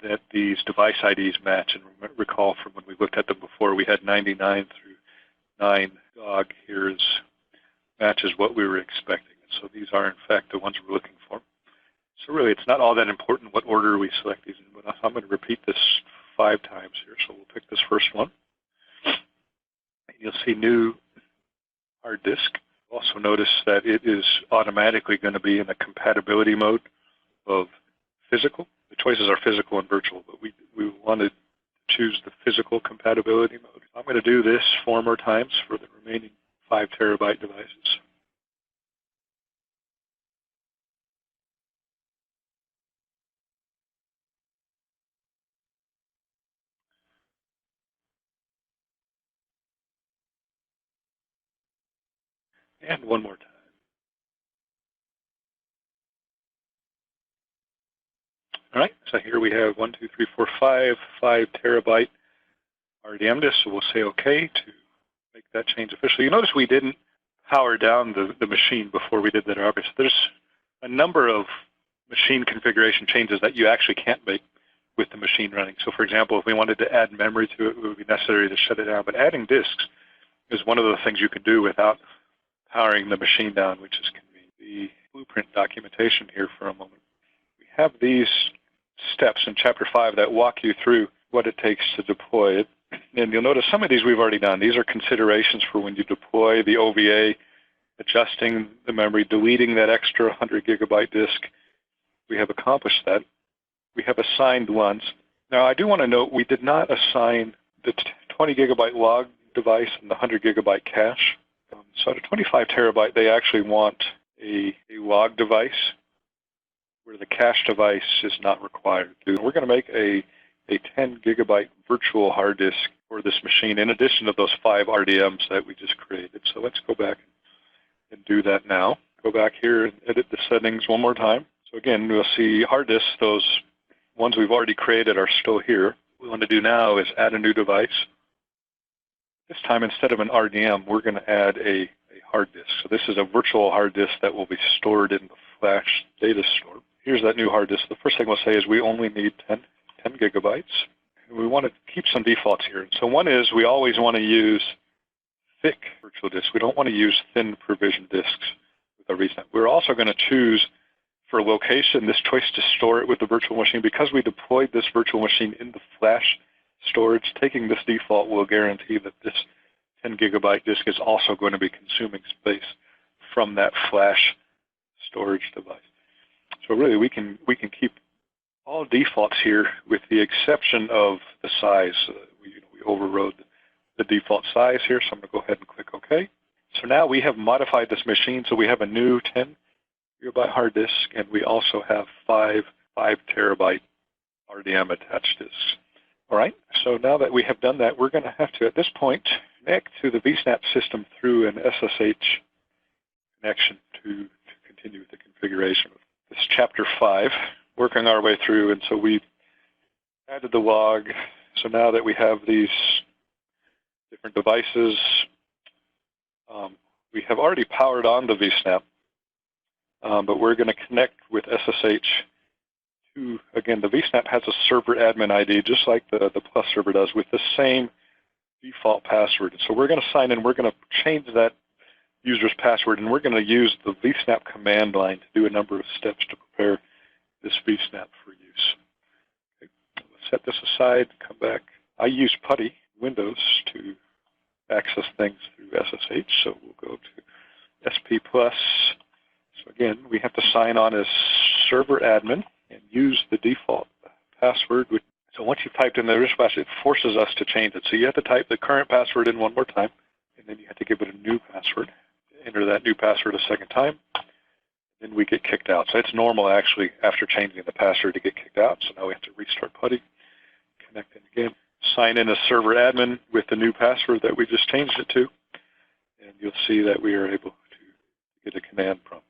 that these device IDs match. And recall from when we looked at them before, we had 99 through 9 dog here matches what we were expecting. And so these are in fact the ones we're looking for. So really it's not all that important what order we select these in, but I'm going to repeat this 5 times here. So we'll pick this first one. And you'll see new hard disk. Also notice that it is automatically going to be in a compatibility mode of physical. The choices are physical and virtual, but we want to choose the physical compatibility mode. I'm going to do this 4 more times for the remaining 5 terabyte devices. And 1 more time. All right, so here we have 1, 2, 3, 4, 5 terabyte RDM disk. So we'll say OK to make that change official. You notice we didn't power down the machine before we did that. Obviously, there's a number of machine configuration changes that you actually can't make with the machine running. So for example, if we wanted to add memory to it, it would be necessary to shut it down. But adding disks is one of the things you can do without powering the machine down, which is convenient. The blueprint documentation here for a moment. We have these steps in Chapter 5 that walk you through what it takes to deploy it. And you'll notice some of these we've already done. These are considerations for when you deploy the OVA, adjusting the memory, deleting that extra 100 gigabyte disk. We have accomplished that. We have assigned ones. Now, I do want to note we did not assign the 20 gigabyte log device and the 100 gigabyte cache. So at a 25 terabyte, they actually want a log device where the cache device is not required. We're going to make a 10 gigabyte virtual hard disk for this machine in addition to those 5 RDMs that we just created. So let's go back and do that now. Go back here and edit the settings 1 more time. So again, we'll see hard disks, those ones we've already created are still here. What we want to do now is add a new device. This time, instead of an RDM, we're going to add a hard disk. So this is a virtual hard disk that will be stored in the flash data store. Here's that new hard disk. The first thing we'll say is we only need 10 gigabytes. And we want to keep some defaults here. So one is we always want to use thick virtual disks. We don't want to use thin provision disks with our Vsnap. We're also going to choose for location this choice to store it with the virtual machine. Because we deployed this virtual machine in the flash storage, taking this default will guarantee that this 10 gigabyte disk is also going to be consuming space from that flash storage device. So really we can keep all defaults here with the exception of the size. We overrode the default size here, so I'm going to go ahead and click OK. So now we have modified this machine, so we have a new 10 gigabyte hard disk, and we also have 5 terabyte RDM attached disks. All right, so now that we have done that, we're going to have to, at this point, connect to the Vsnap system through an SSH connection to continue with the configuration of this Chapter 5, working our way through. And so we added the log. So now that we have these different devices, we have already powered on the Vsnap, but we're going to connect with SSH to, again, the Vsnap has a server admin ID, just like the Plus server does, with the same default password. So we're going to sign in. We're going to change that user's password, and we're going to use the Vsnap command line to do a number of steps to prepare this Vsnap for use. Okay. Let's set this aside, come back. I use PuTTY Windows to access things through SSH, so we'll go to SP+. So again, we have to sign on as server admin and use the default password. So once you've typed in the original password, it forces us to change it. So you have to type the current password in one more time, and then you have to give it a new password. Enter that new password a second time, then we get kicked out. So it's normal, actually, after changing the password to get kicked out. So now we have to restart PuTTY, connect in again, sign in as server admin with the new password that we just changed it to, and you'll see that we are able to get a command prompt.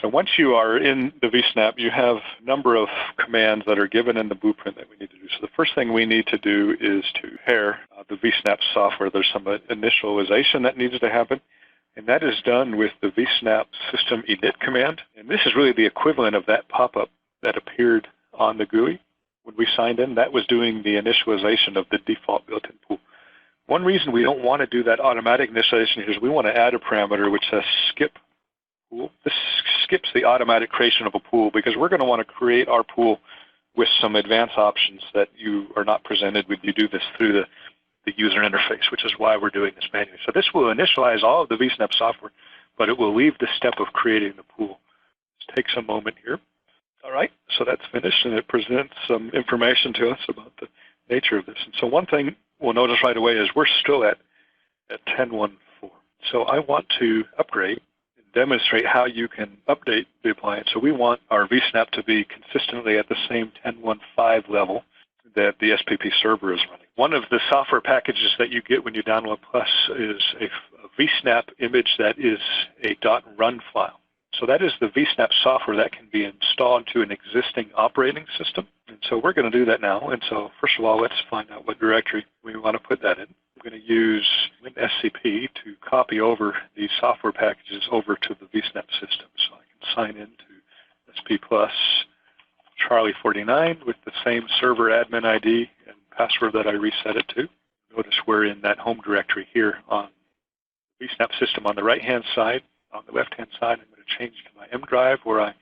So once you are in the Vsnap, you have a number of commands that are given in the blueprint that we need to do. So the first thing we need to do is to pair the Vsnap software. There's some initialization that needs to happen, and that is done with the Vsnap system init command. And this is really the equivalent of that pop-up that appeared on the GUI when we signed in. That was doing the initialization of the default built-in pool. One reason we don't want to do that automatic initialization is we want to add a parameter which says skip pool. This skips the automatic creation of a pool because we're going to want to create our pool with some advanced options that you are not presented when you do this through the user interface, which is why we're doing this manually. So this will initialize all of the Vsnap software, but it will leave the step of creating the pool. Let's take some moment here. All right, so that's finished, and it presents some information to us about the nature of this. And so one thing we'll notice right away is we're still at 10.1.4. So I want to upgrade and demonstrate how you can update the appliance. So we want our Vsnap to be consistently at the same 10.1.5 level that the SPP server is running. One of the software packages that you get when you download Plus is a Vsnap image that is a .run file. So that is the Vsnap software that can be installed to an existing operating system. And so we're going to do that now. And so first of all, let's find out what directory we want to put that in. I'm going to use SCP to copy over these software packages over to the Vsnap system. So I can sign into SP Plus Charlie 49 with the same server admin ID and password that I reset it to. Notice we're in that home directory here on the Vsnap system on the right-hand side. On the left-hand side, I'm going to change to my M drive where I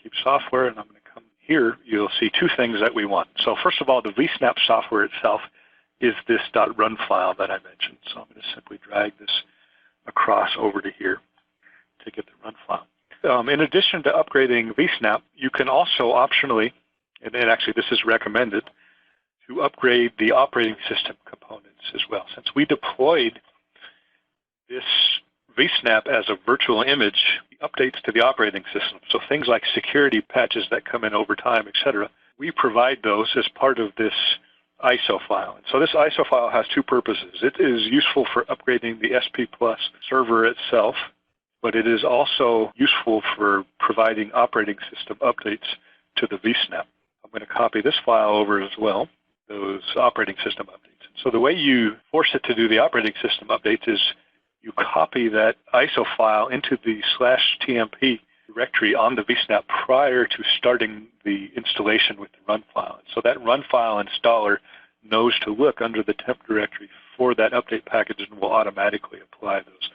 keep software, and I'm going to come here. You'll see two things that we want. So first of all, the Vsnap software itself is this .run file that I mentioned. So I'm going to simply drag this across over to here to get the run file. In addition to upgrading Vsnap, you can also optionally, and actually this is recommended, to upgrade the operating system components as well. Since we deployed this Vsnap as a virtual image, updates to the operating system. So things like security patches that come in over time, etc. We provide those as part of this ISO file. And so this ISO file has two purposes. It is useful for upgrading the SP Plus server itself, but it is also useful for providing operating system updates to the Vsnap. I'm going to copy this file over as well, those operating system updates. So the way you force it to do the operating system updates is you copy that ISO file into the /tmp directory on the Vsnap prior to starting the installation with the run file. So that run file installer knows to look under the temp directory for that update package and will automatically apply those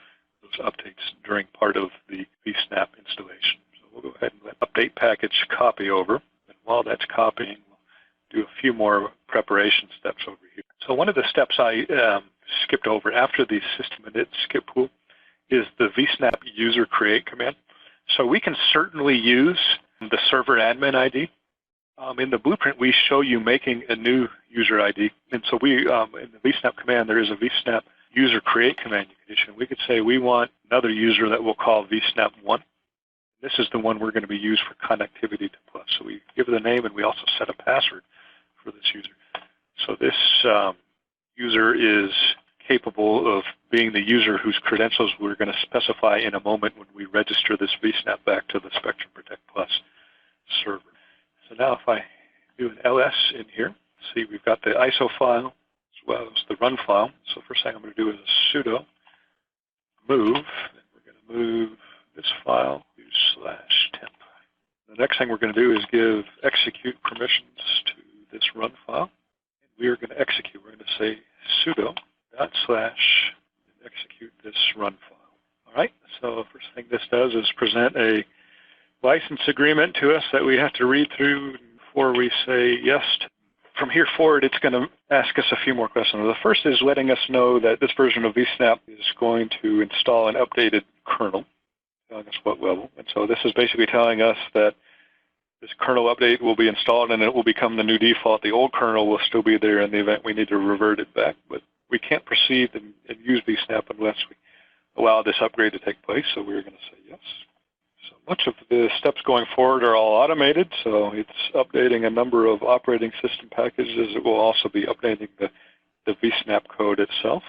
updates during part of the Vsnap installation. So we'll go ahead and let update package copy over. And while that's copying, we'll do a few more preparation steps over here. So one of the steps I skipped over after the system init skip pool is the Vsnap user create command. So we can certainly use the server admin ID. In the blueprint, we show you making a new user ID. And so we, in the Vsnap command, there is a Vsnap user create command you can issue. We could say we want another user that we'll call Vsnap1. This is the one we're going to be used for connectivity to Plus. So we give it a name, and we also set a password for this user. So this user is capable of being the user whose credentials we're going to specify in a moment when we register this Vsnap back to the Spectrum Protect Plus server. So now if I do an ls in here, see we've got the ISO file as well as the run file. So first thing I'm going to do is a sudo move, and we're going to move this file to /temp. The next thing we're going to do is give execute permissions to this run file. And we are going to execute. We're going to say sudo / execute this run file. All right, so the first thing this does is present a license agreement to us that we have to read through before we say yes. From here forward, it's going to ask us a few more questions. The first is letting us know that this version of Vsnap is going to install an updated kernel, telling us what level. And so this is basically telling us that this kernel update will be installed and it will become the new default. The old kernel will still be there in the event we need to revert it back. But we can't proceed and use Vsnap unless we allow this upgrade to take place. So we're going to say yes. So much of the steps going forward are all automated. So it's updating a number of operating system packages. It will also be updating the Vsnap code itself.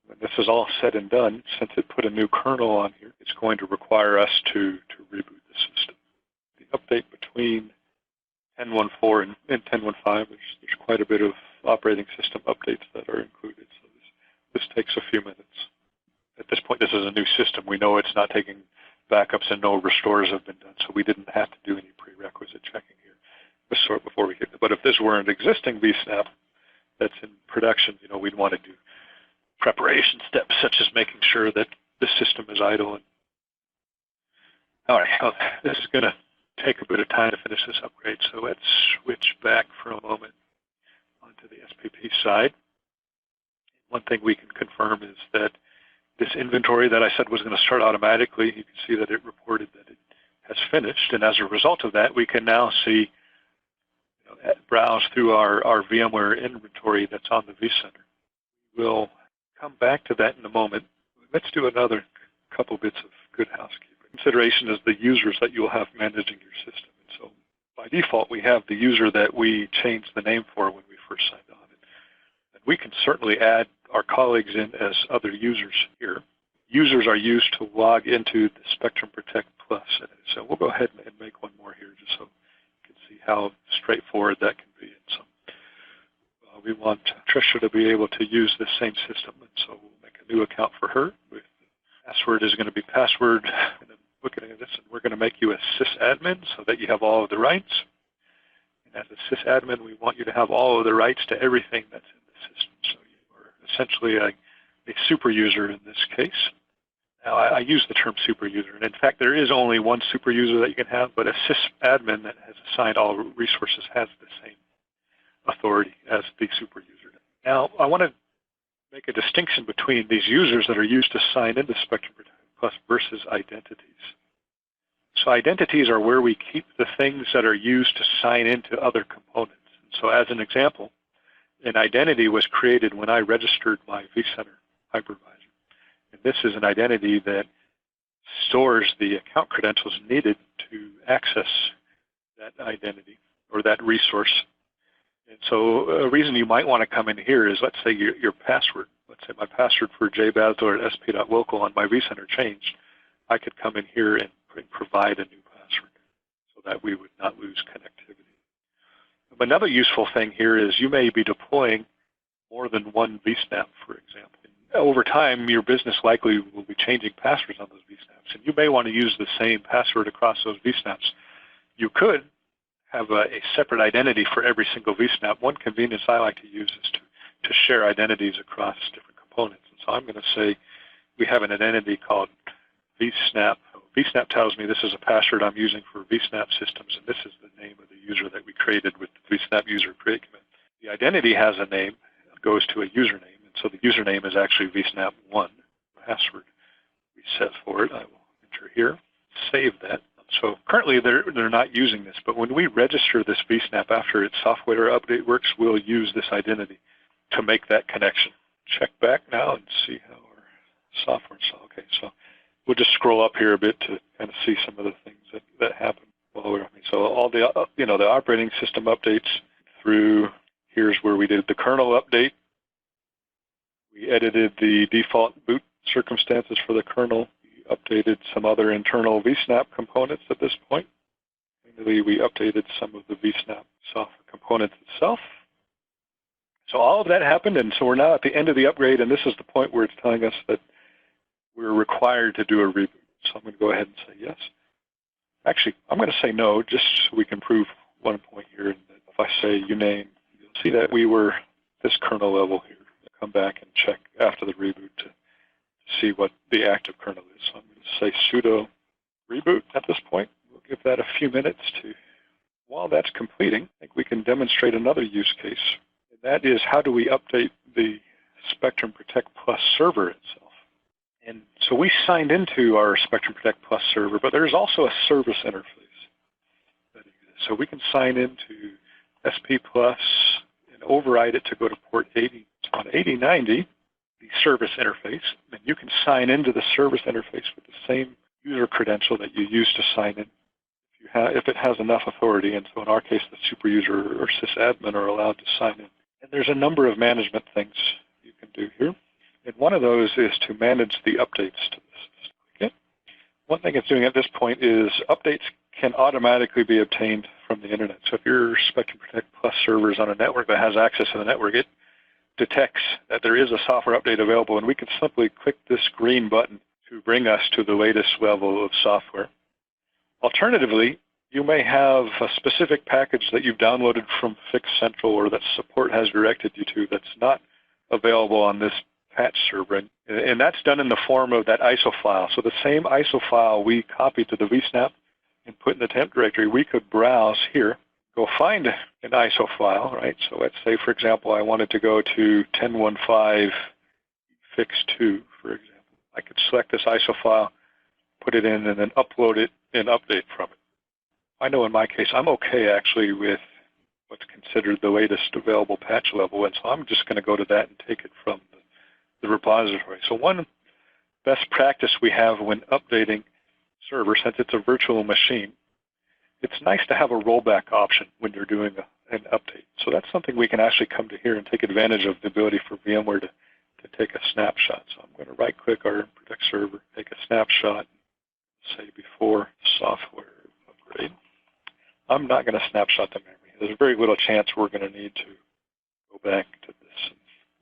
When this is all said and done, since it put a new kernel on here, it's going to require us to reboot the system. The update between 10.1.4 and 10.1.5, there's quite a bit of operating system updates that are included. So this takes a few minutes. At this point, this is a new system. We know it's not taking backups and no restores have been done, so we didn't have to do any prerequisite checking here before we hit it. But if this were an existing Vsnap that's in production, we'd want to do preparation steps such as making sure that the system is idle. All right, well, this is going to take a bit of time to finish this upgrade, so let's switch back for a moment onto the SPP side. One thing we can confirm is that this inventory that I said was going to start automatically, you can see that it reported that it has finished, and as a result of that, we can now see, browse through our VMware inventory that's on the vCenter. We'll come back to that in a moment. Let's do another couple bits of good housekeeping. Consideration is the users that you'll have managing your system. And so by default, we have the user that we changed the name for when we first signed on. And we can certainly add our colleagues in as other users here. Users are used to log into the Spectrum Protect Plus. So we'll go ahead and make one more here just so you can see how straightforward that can be. And so we want Tricia to be able to use the same system. And so we'll make a new account for her. The password is going to be password. And then looking at this, and we're going to make you a sysadmin so that you have all of the rights. And as a sysadmin, we want you to have all of the rights to everything that's in the system. So essentially a super user in this case. Now, I use the term super user, and in fact, there is only one super user that you can have, but a sysadmin that has assigned all resources has the same authority as the super user. Now, I want to make a distinction between these users that are used to sign into Spectrum Protect Plus versus identities. So identities are where we keep the things that are used to sign into other components. So as an example, an identity was created when I registered my vCenter hypervisor. And this is an identity that stores the account credentials needed to access that identity or that resource. And so a reason you might want to come in here is, let's say your password. Let's say my password for jbasler@sp.local on my vCenter changed. I could come in here and provide a new password so that we would not lose connectivity. Another useful thing here is you may be deploying more than one Vsnap, for example. Over time, your business likely will be changing passwords on those Vsnaps, and you may want to use the same password across those Vsnaps. You could have a separate identity for every single Vsnap. One convenience I like to use is to share identities across different components. And so I'm going to say we have an identity called Vsnap. Vsnap tells me this is a password I'm using for Vsnap systems, and this is the name of the user that we created with the Vsnap user create command. The identity has a name, it goes to a username, and so the username is actually Vsnap1. Password we set for it, I will enter here, save that. So currently they're not using this, but when we register this Vsnap after its software update works, we'll use this identity to make that connection. Check back now and see how our software install. Okay, so we'll just scroll up here a bit to kind of see some of the things that happen while we're. So all the the operating system updates through. Here's where we did the kernel update. We edited the default boot circumstances for the kernel. We updated some other internal Vsnap components at this point. Finally, we updated some of the Vsnap software components itself. So all of that happened, and so we're now at the end of the upgrade, and this is the point where it's telling us that we're required to do a reboot. So I'm going to go ahead and say yes. Actually, I'm going to say no, just so we can prove one point here. If I say uname, you'll see that we were this kernel level here. Come back and check after the reboot to to see what the active kernel is. So I'm going to say sudo reboot at this point. We'll give that a few minutes to. While that's completing, I think we can demonstrate another use case. And that is, how do we update the Spectrum Protect Plus server itself? And so we signed into our Spectrum Protect Plus server, but there's also a service interface that exists. So we can sign into SP Plus and override it to go to port 80 on 8090, the service interface. And you can sign into the service interface with the same user credential that you use to sign in, if it has enough authority. And so in our case, the super user or sysadmin are allowed to sign in. And there's a number of management things you can do here. And one of those is to manage the updates to this. Okay. One thing it's doing at this point is updates can automatically be obtained from the internet. So if your Spectrum Protect Plus server is on a network that has access to the network, it detects that there is a software update available, and we can simply click this green button to bring us to the latest level of software. Alternatively, you may have a specific package that you've downloaded from Fix Central or that support has directed you to that's not available on this patch server. And that's done in the form of that ISO file. So the same ISO file we copied to the Vsnap and put in the temp directory, we could browse here, go find an ISO file, right? So let's say, for example, I wanted to go to 10.15 Fix 2, for example. I could select this ISO file, put it in, and then upload it and update from it. I know in my case, I'm okay actually with what's considered the latest available patch level, and so I'm just going to go to that and take it from the repository. So one best practice we have when updating server, since it's a virtual machine, it's nice to have a rollback option when you're doing an update. So that's something we can actually come to here and take advantage of the ability for VMware to take a snapshot. So I'm going to right-click our Protect server, take a snapshot, say before software upgrade. I'm not going to snapshot the memory. There's very little chance we're going to need to go back to this.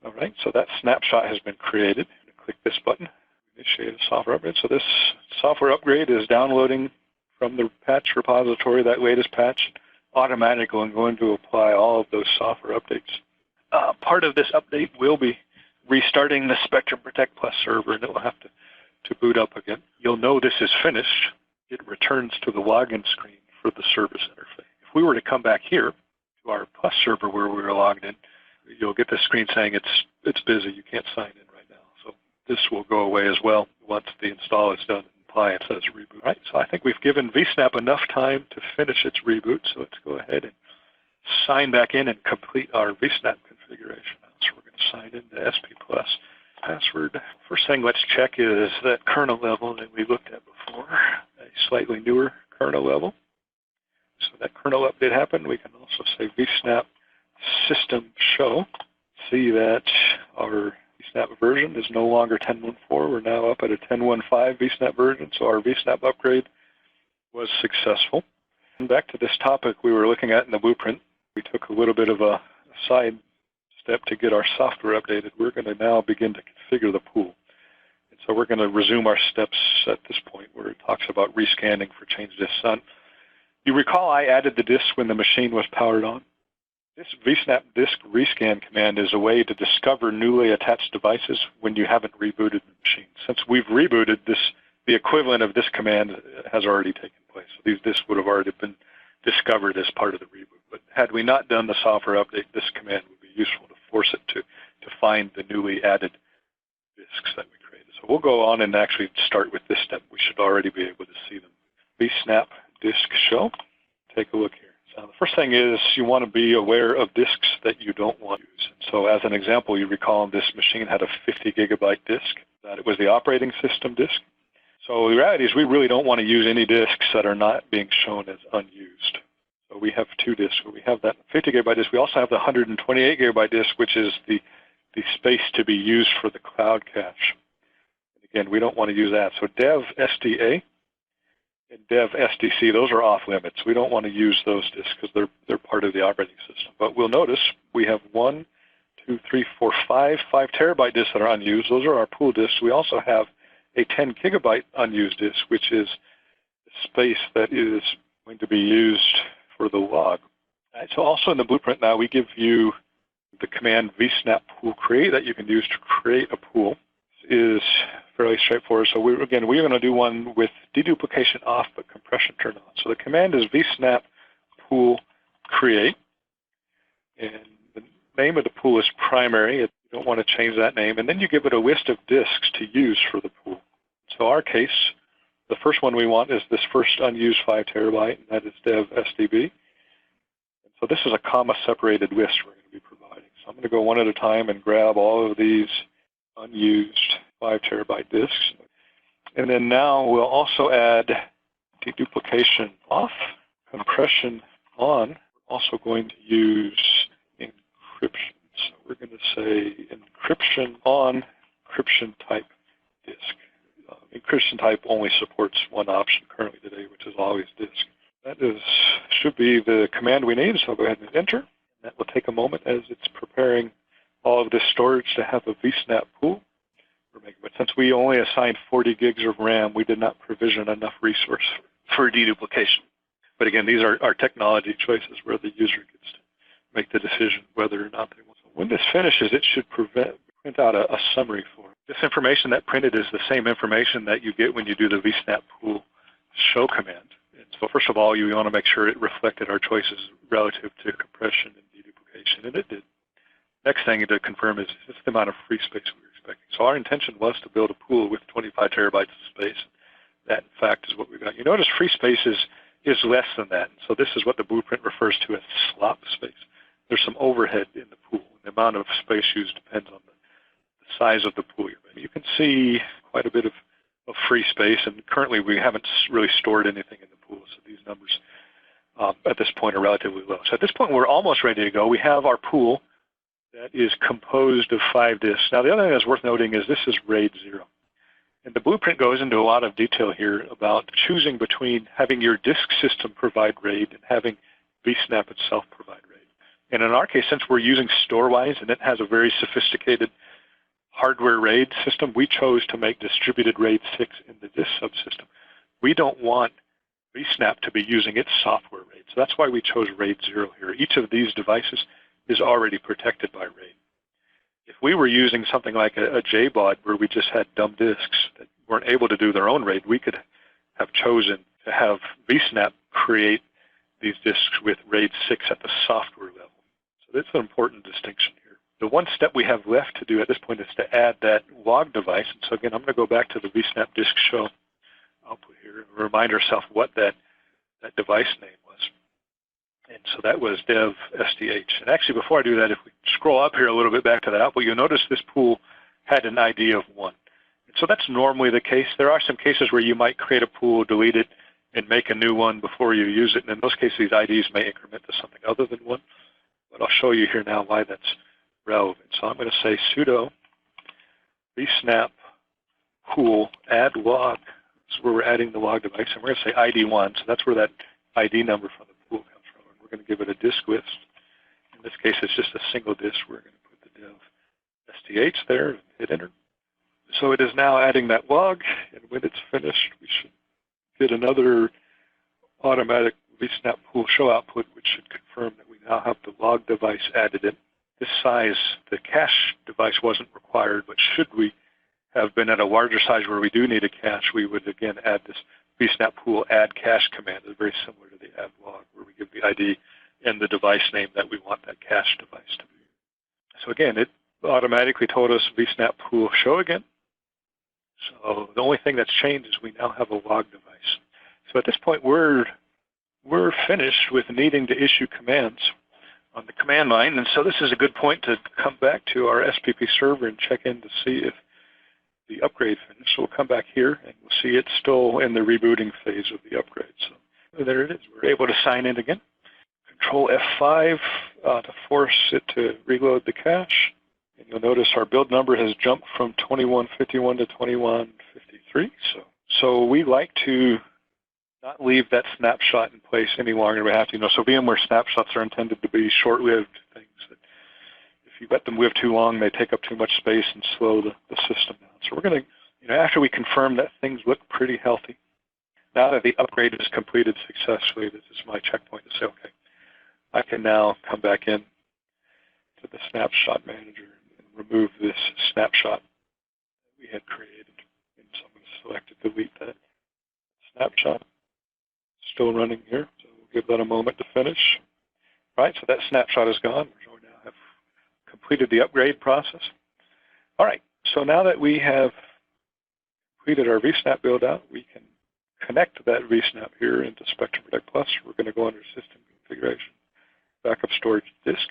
All right, so that snapshot has been created. Click this button, initiate a software upgrade. So this software upgrade is downloading from the patch repository, that latest patch, automatically and going to apply all of those software updates. Part of this update will be restarting the Spectrum Protect Plus server, and it will have to boot up again. You'll know this is finished. It returns to the login screen for the service interface. If we were to come back here to our Plus server where we were logged in, you'll get this screen saying it's busy, you can't sign in right now. So this will go away as well once the install is done and Appliance says reboot. Right, so I think we've given Vsnap enough time to finish its reboot, so let's go ahead and sign back in and complete our Vsnap configuration. So we're going to sign into SP Plus. Password. First thing let's check is that kernel level that we looked at before, a slightly newer kernel level. So that kernel update happened. We can also say Vsnap system show. See that our Vsnap version is no longer 10.14. We're now up at a 10.15 Vsnap version, so our Vsnap upgrade was successful. And back to this topic we were looking at in the blueprint, we took a little bit of a side step to get our software updated. We're going to now begin to configure the pool. And so we're going to resume our steps at this point where it talks about rescanning for change disk sun. You recall I added the disk when the machine was powered on. This Vsnap disk rescan command is a way to discover newly attached devices when you haven't rebooted the machine. Since we've rebooted this, the equivalent of this command has already taken place. So these disks would have already been discovered as part of the reboot. But had we not done the software update, this command would be useful to force it to find the newly added disks that we created. So we'll go on and actually start with this step. We should already be able to see them. Vsnap disk show. Take a look here. So the first thing is you want to be aware of disks that you don't want to use. So as an example, you recall this machine had a 50 gigabyte disk, that it was the operating system disk. So the reality is we really don't want to use any disks that are not being shown as unused. So we have two disks. We have that 50 gigabyte disk. We also have the 128 gigabyte disk, which is the space to be used for the cloud cache. And again, we don't want to use that. So dev SDA and dev SDC, those are off limits. We don't want to use those disks because they're part of the operating system. But we'll notice we have 5 terabyte disks that are unused. Those are our pool disks. We also have a 10 gigabyte unused disk, which is space that is going to be used for the log. Right, so also in the blueprint now, we give you the command vsnap pool create that you can use to create a pool. See, is fairly straightforward. So we're going to do one with deduplication off but compression turned on. So the command is vsnap pool create, and the name of the pool is primary. You don't want to change that name, and then you give it a list of disks to use for the pool. So our case, the first one we want is this first unused 5 terabyte, and that is dev SDB. And so this is a comma-separated list we're going to be providing. So I'm going to go one at a time and grab all of these unused 5 terabyte disks. And then now we'll also add deduplication off, compression on. We're also going to use encryption. So we're going to say encryption on encryption type disk. Encryption type only supports one option currently today, which is always disk. That should be the command we need, so I'll go ahead and enter. That will take a moment as it's preparing all of this storage to have a Vsnap pool. But since we only assigned 40 gigs of RAM, we did not provision enough resource for deduplication. But again, these are our technology choices where the user gets to make the decision whether or not they want to. When this finishes, it should print out a summary form. This information that printed is the same information that you get when you do the Vsnap pool show command. And so first of all, you want to make sure it reflected our choices relative to compression and deduplication, and it did. Next thing to confirm is the amount of free space we were expecting. So our intention was to build a pool with 25 terabytes of space. That, in fact, is what we got. You notice free space is less than that. So this is what the blueprint refers to as slop space. There's some overhead in the pool. The amount of space used depends on the size of the pool you're in. You can see quite a bit of free space, and currently we haven't really stored anything in the pool, so these numbers at this point are relatively low. So at this point, we're almost ready to go. We have our pool that is composed of 5 disks. Now, the other thing that's worth noting is this is RAID 0. And the blueprint goes into a lot of detail here about choosing between having your disk system provide RAID and having Vsnap itself provide RAID. And in our case, since we're using Storewise and it has a very sophisticated hardware RAID system, we chose to make distributed RAID 6 in the disk subsystem. We don't want Vsnap to be using its software RAID. So that's why we chose RAID 0 here. Each of these devices is already protected by RAID. If we were using something like a JBOD where we just had dumb disks that weren't able to do their own RAID, we could have chosen to have Vsnap create these disks with RAID 6 at the software level. So that's an important distinction here. The one step we have left to do at this point is to add that log device. And so again, I'm going to go back to the Vsnap disk show output here and remind ourselves what that device name was. And so that was dev SDH. And actually, before I do that, if we scroll up here a little bit back to the output, you'll notice this pool had an ID of 1. And so that's normally the case. There are some cases where you might create a pool, delete it, and make a new one before you use it. And in those cases, these IDs may increment to something other than 1. But I'll show you here now why that's relevant. So I'm going to say sudo vsnap pool add log. That's where we're adding the log device. And we're going to say ID 1. So that's where that ID number from the pool comes from. And we're going to give it a disk list. In this case, it's just a single disk. We're going to put the dev SDH there and hit enter. So it is now adding that log. And when it's finished, we should get another automatic Vsnap pool show output, which should confirm that we now have the log device added in. This size, the cache device wasn't required, but should we have been at a larger size where we do need a cache, we would again add this Vsnap pool add cache command. It's very similar to the add log, where we give the ID and the device name that we want that cache device to be. So again, it automatically told us Vsnap pool show again. So the only thing that's changed is we now have a log device. So at this point, we're finished with needing to issue commands on the command line. And so this is a good point to come back to our SPP server and check in to see if the upgrade finished. So we'll come back here and we'll see it's still in the rebooting phase of the upgrade. So there it is. We're able to sign in again. Control F5 to force it to reload the cache. And you'll notice our build number has jumped from 2151 to 2153. So we like to not leave that snapshot in place any longer than we have to. So VMware snapshots are intended to be short-lived things that if you let them live too long, they take up too much space and slow the system down. So we're going to, after we confirm that things look pretty healthy, now that the upgrade is completed successfully, this is my checkpoint to say, okay, I can now come back in to the snapshot manager and remove this snapshot. we had created. And so I'm going to select to delete that snapshot. Still running here, so we'll give that a moment to finish. All right, so that snapshot is gone. We now have completed the upgrade process. All right, so now that we have completed our Vsnap build out, we can connect that Vsnap here into Spectrum Protect Plus. We're going to go under System Configuration, Backup Storage Disk,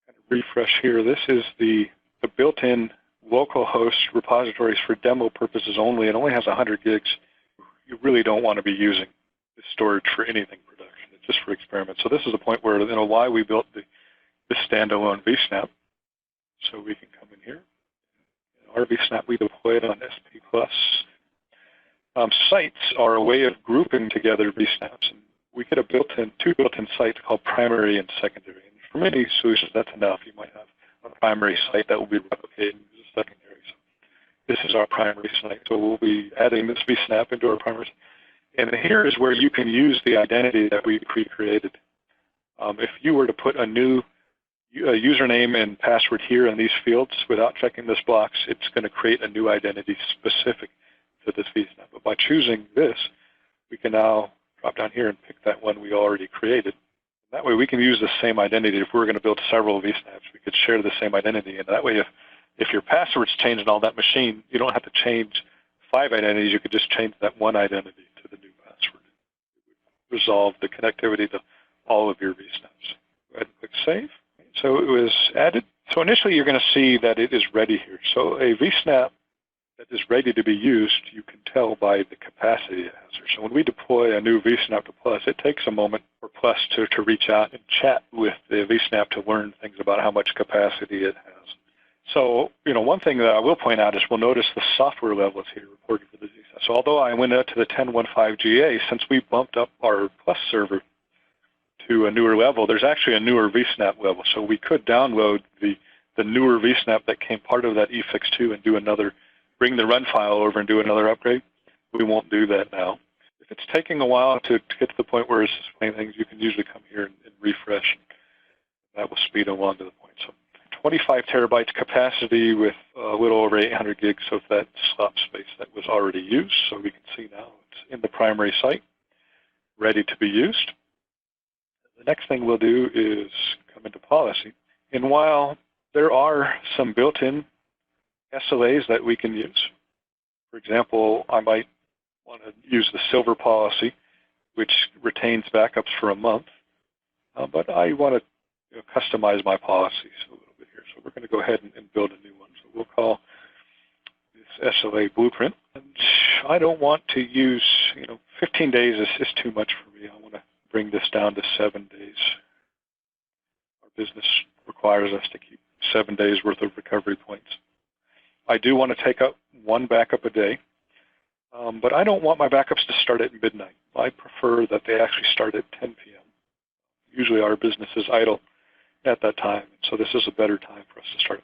and refresh here. This is the built-in local host repositories for demo purposes only. It only has 100 gigs. You really don't want to be using this storage for anything production. It's just for experiments. So this is the point where, why we built the standalone Vsnap. So we can come in here. In our Vsnap, we deploy it on SP Plus. Sites are a way of grouping together Vsnaps. And we get two built-in sites called primary and secondary. And for many solutions, that's enough. You might have a primary site that will be replicated as a secondary. So this is our primary site. So we'll be adding this Vsnap into our primary site. And here is where you can use the identity that we pre-created. If you were to put a new username and password here in these fields without checking this box, it's going to create a new identity specific to this Vsnap. But by choosing this, we can now drop down here and pick that one we already created. That way we can use the same identity. If we were going to build several Vsnaps, we could share the same identity. And that way, if your password's changed on that machine, you don't have to change 5 identities. You could just change that one identity to the new password. It would resolve the connectivity to all of your Vsnaps. Go ahead and click Save. So it was added. So initially, you're going to see that it is ready here. So a Vsnap that is ready to be used, you can tell by the capacity it has here. So when we deploy a new Vsnap to Plus, it takes a moment for Plus to reach out and chat with the Vsnap to learn things about how much capacity it has. So, one thing that I will point out is we'll notice the software levels here reported for the Vsnap. So although I went up to the 10.15 GA, since we bumped up our Plus server to a newer level, there's actually a newer Vsnap level. So we could download the newer Vsnap that came part of that eFix2 and bring the run file over and do another upgrade. We won't do that now. If it's taking a while to get to the point where it's displaying things, you can usually come here and refresh. That will speed along to the point. So 25 terabytes capacity with a little over 800 gigs of that slot space that was already used. So we can see now it's in the primary site, ready to be used. The next thing we'll do is come into policy. And while there are some built-in SLAs that we can use, for example, I might want to use the silver policy, which retains backups for a month, but I want to customize my policies a little bit here. So we're going to go ahead and build a new one. So we'll call this SLA blueprint. And I don't want to use, 15 days is too much for me. I want to bring this down to 7 days. Our business requires us to keep 7 days worth of recovery points. I do want to take up one backup a day, but I don't want my backups to start at midnight. I prefer that they actually start at 10 p.m. Usually our business is idle at that time, so this is a better time for us to start.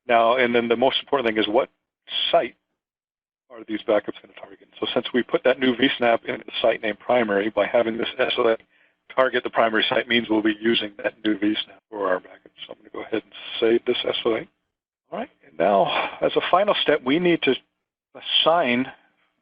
Now, and then the most important thing is what site are these backups going to target? So since we put that new Vsnap in the site name primary, by having this SLA target the primary site means we'll be using that new Vsnap for our backups. So I'm going to go ahead and save this SLA. All right, and now as a final step, we need to assign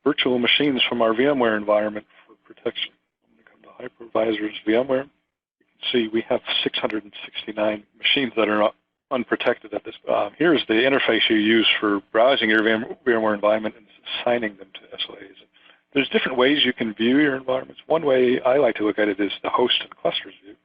virtual machines from our VMware environment for protection. I'm going to come to Hypervisors VMware. You can see we have 669 machines that are unprotected at this. Here's the interface you use for browsing your VMware environment and assigning them to SLAs. There's different ways you can view your environments. One way I like to look at it is the host and clusters view,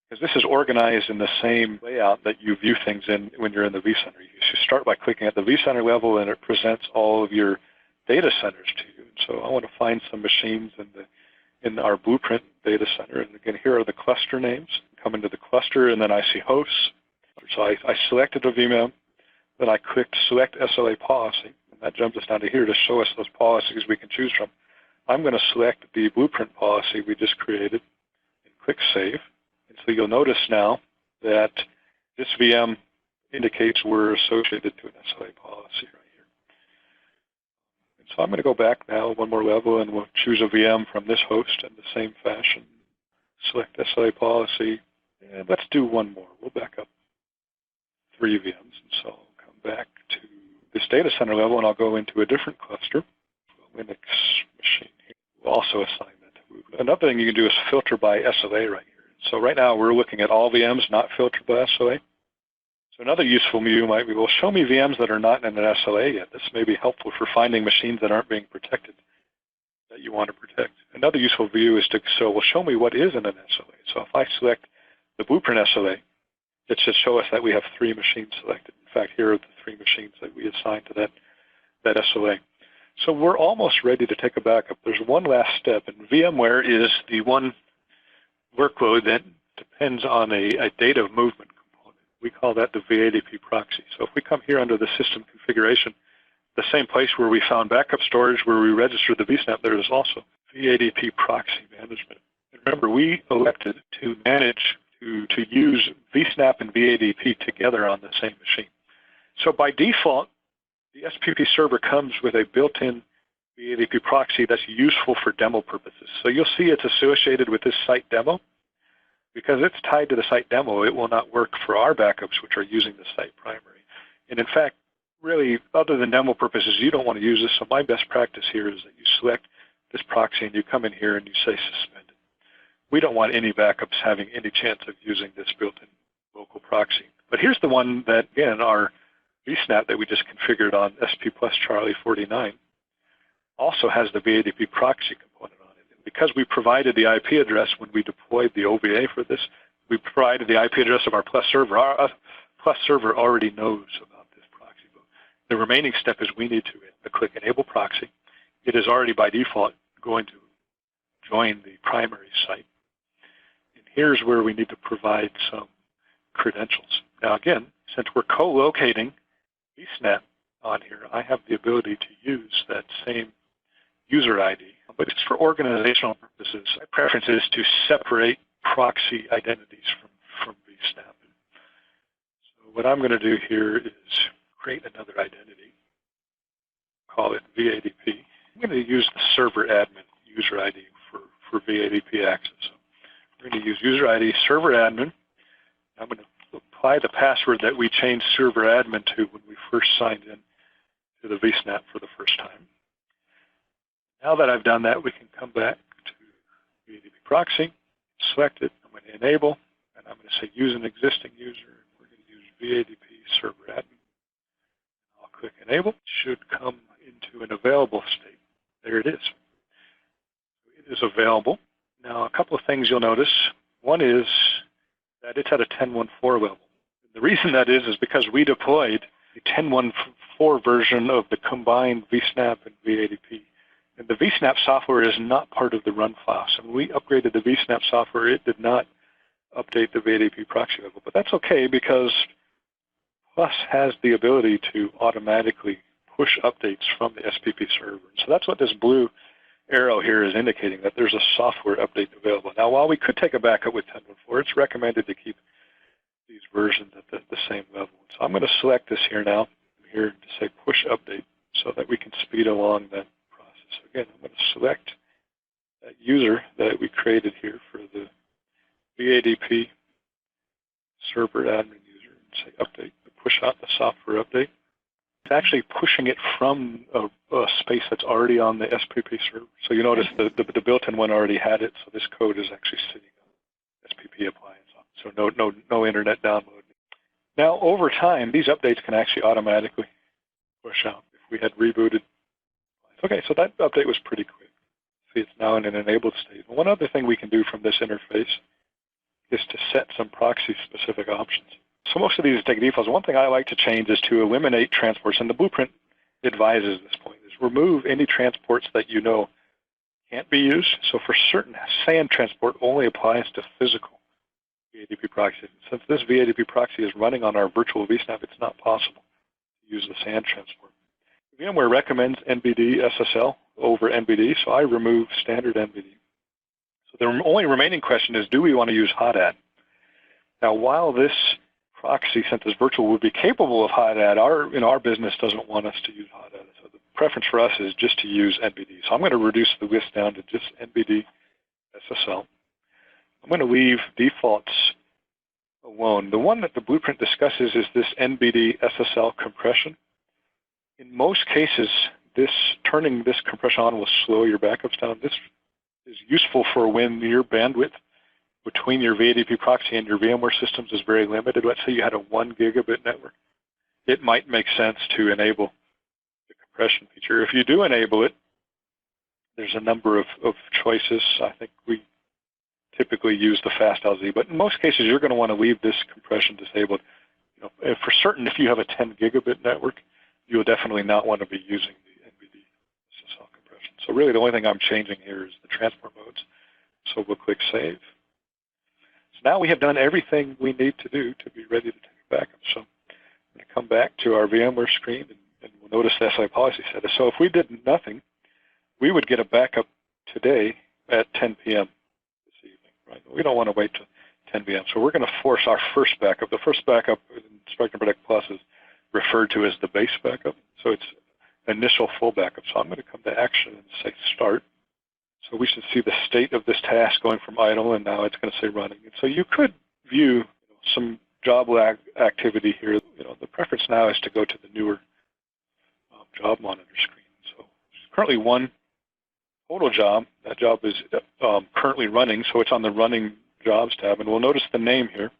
because this is organized in the same layout that you view things in when you're in the vCenter. You start by clicking at the vCenter level, and it presents all of your data centers to you. And so I want to find some machines in our blueprint data center. And again, here are the cluster names. Come into the cluster, and then I see hosts. So I selected a VM, then I clicked Select SLA Policy, and that jumps us down to here to show us those policies we can choose from. I'm going to select the blueprint policy we just created and click Save. And so you'll notice now that this VM indicates we're associated to an SLA policy right here. And so I'm going to go back now one more level, and we'll choose a VM from this host in the same fashion. Select SLA policy, and let's do one more. We'll back up 3 VMs, and so I'll come back to this data center level, and I'll go into a different cluster, Linux machine here. We'll also assign that to movement. Another thing you can do is filter by SLA right here. So right now we're looking at all VMs not filtered by SLA. So another useful view might be, well, show me VMs that are not in an SLA yet. This may be helpful for finding machines that aren't being protected that you want to protect. Another useful view is to, well, show me what is in an SLA. So if I select the blueprint SLA, it should show us that we have 3 machines selected. In fact, here are the 3 machines that we assigned to that SLA. So we're almost ready to take a backup. There's one last step, and VMware is the one workload that depends on a data movement component. We call that the Vadp proxy. So if we come here under the system configuration, the same place where we found backup storage, where we registered the Vsnap, there is also Vadp proxy management. And remember, we elected to manage to use Vsnap and Vadp together on the same machine. So by default, the SPP server comes with a built-in Vadp proxy that's useful for demo purposes. So you'll see it's associated with this site demo. Because it's tied to the site demo, it will not work for our backups, which are using the site primary. And in fact, really, other than demo purposes, you don't want to use this. So my best practice here is that you select this proxy and you come in here and you say suspended. We don't want any backups having any chance of using this built-in local proxy. But here's the one that, again, our Vsnap that we just configured on SP plus Charlie 49 also has the Vadp proxy component on it. And because we provided the IP address when we deployed the OVA for this, we provided the IP address of our plus server. Our plus server already knows about this proxy. But the remaining step is we need to click Enable Proxy. It is already by default going to join the primary site. And here's where we need to provide some credentials. Now again, since we're co-locating Vsnap on here, I have the ability to use that same user ID, but it's for organizational purposes. My preference is to separate proxy identities from Vsnap. So what I'm going to do here is create another identity, call it Vadp. I'm going to use the server admin user ID for Vadp access. So we're going to use user ID server admin. I'm going to apply the password that we changed server admin to when we first signed in to the Vsnap for the first time. Now that I've done that, we can come back to Vadp proxy, select it, I'm going to enable, and I'm going to say use an existing user, and we're going to use Vadp server admin. I'll click enable. It should come into an available state. There it is. It is available. Now, a couple of things you'll notice. One is that it's at a 10.14 level. The reason that is because we deployed the 10.14 version of the combined Vsnap and Vadp. And the Vsnap software is not part of the run file. So when we upgraded the Vsnap software, it did not update the Vadp proxy level. But that's okay because Plus has the ability to automatically push updates from the SPP server. So that's what this blue arrow here is indicating, that there's a software update available. Now, while we could take a backup with 10.14, it's recommended to keep these versions at the same level. So I'm going to select this here now, here to say push update, so that we can speed along that process. So again, I'm going to select that user that we created here for the Vadp server admin user and say update, to push out the software update. It's actually pushing it from a space that's already on the SPP server. So you notice the built-in one already had it, so this code is actually sitting on SPP Appliance. So no internet download. Now, over time, these updates can actually automatically push out. If we had rebooted, okay, so that update was pretty quick. See, it's now in an enabled state. One other thing we can do from this interface is to set some proxy-specific options. So most of these take defaults. One thing I like to change is to eliminate transports, and the blueprint advises this point, is remove any transports that you know can't be used. So for certain, SAN transport only applies to physical Vadp proxy. Since this Vadp proxy is running on our virtual Vsnap, it's not possible to use the SAN transport. VMware recommends Nbd Ssl over Nbd, so I remove standard Nbd. So the only remaining question is, do we want to use hot add? Now, while this proxy, since it's virtual, would be capable of hot add, our business doesn't want us to use hot add. So the preference for us is just to use Nbd. So I'm going to reduce the list down to just Nbd Ssl. I'm going to leave defaults alone. The one that the blueprint discusses is this Nbd Ssl Compression. In most cases, turning this compression on will slow your backups down. This is useful for when your bandwidth between your Vadp proxy and your VMware systems is very limited. Let's say you had a 1 gigabit network. It might make sense to enable the compression feature. If you do enable it, there's a number of choices. I think we typically use the fast LZ, but in most cases, you're going to want to leave this compression disabled. For certain, if you have a 10 gigabit network, you'll definitely not want to be using the Nbd Ssl compression. So really, the only thing I'm changing here is the transport modes. So we'll click Save. So now we have done everything we need to do to be ready to take a backup. So I'm going to come back to our VMware screen, and we'll notice the SLA policy status. So if we did nothing, we would get a backup today at 10 p.m. this evening. Right? We don't want to wait till 10 p.m. So we're going to force our first backup. The first backup in Spectrum Protect Plus is referred to as the base backup. So it's initial full backup. So I'm going to come to Action and say Start. So we should see the state of this task going from idle, and now it's going to say running. And so you could view some job lag activity here. The preference now is to go to the newer job monitor screen. So there's currently one total job. That job is currently running, so it's on the Running Jobs tab. And we'll notice the name here.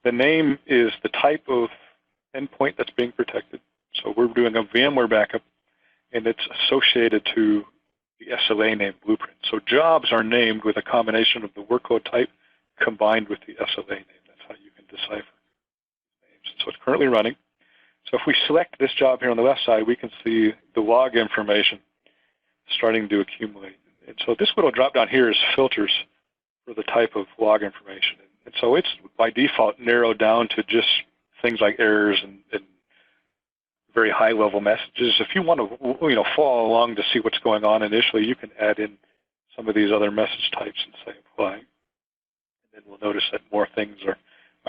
The name is the type of endpoint that's being protected. So we're doing a VMware backup, and it's associated to the SLA name blueprint. So jobs are named with a combination of the workload type combined with the SLA name. That's how you can decipher names. So it's currently running. So if we select this job here on the left side, we can see the log information starting to accumulate. And so this little drop down here is filters for the type of log information. And so it's by default narrowed down to just things like errors and very high-level messages. If you want to follow along to see what's going on initially, you can add in some of these other message types and say apply. And then we'll notice that more things are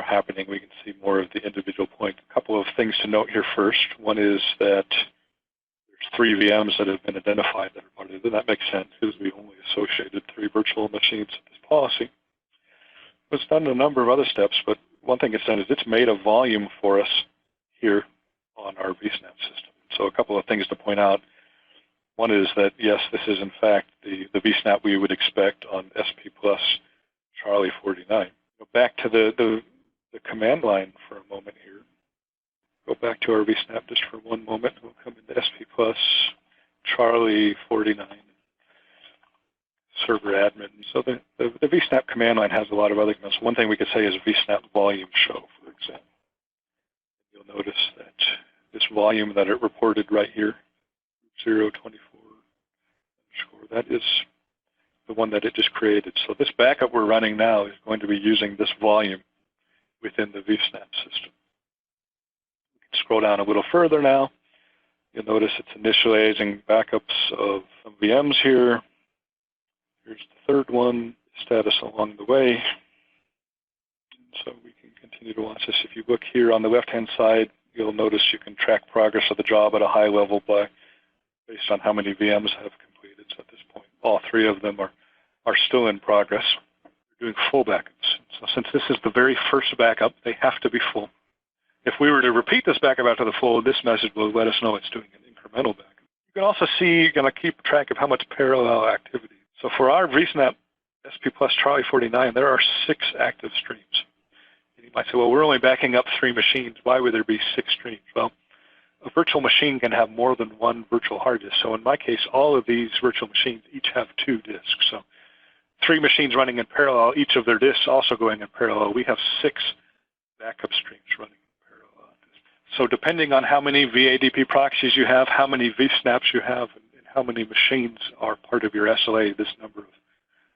happening. We can see more of the individual points. A couple of things to note here first. One is that there's 3 VMs that have been identified that are part of it. That makes sense because we only associated 3 virtual machines with this policy. It's done a number of other steps, but one thing it's done is it's made a volume for us here on our Vsnap system. So a couple of things to point out. One is that, yes, this is in fact the Vsnap we would expect on SP Plus Charlie 49. Go back to the command line for a moment here. Go back to our Vsnap just for one moment. We'll come into SP Plus Charlie 49. Server admin. So the Vsnap command line has a lot of other commands. One thing we could say is Vsnap volume show, for example. You'll notice that this volume that it reported right here, 024 underscore, that is the one that it just created. So this backup we're running now is going to be using this volume within the Vsnap system. We can scroll down a little further now. You'll notice it's initializing backups of some VMs here. Here's the third one, status along the way. So we can continue to watch this. If you look here on the left-hand side, you'll notice you can track progress of the job at a high level based on how many VMs have completed. So at this point, all 3 of them are still in progress. We're doing full backups. So since this is the very first backup, they have to be full. If we were to repeat this backup after the full, this message will let us know it's doing an incremental backup. You can also see, you're going to keep track of how much parallel activity. So for our Vsnap SP Plus Charlie 49, there are 6 active streams. And you might say, well, we're only backing up 3 machines. Why would there be 6 streams? Well, a virtual machine can have more than 1 virtual hard disk. So in my case, all of these virtual machines each have 2 disks. So 3 machines running in parallel, each of their disks also going in parallel. We have 6 backup streams running in parallel. So depending on how many VADP proxies you have, how many Vsnaps you have, and how many machines are part of your SLA, this number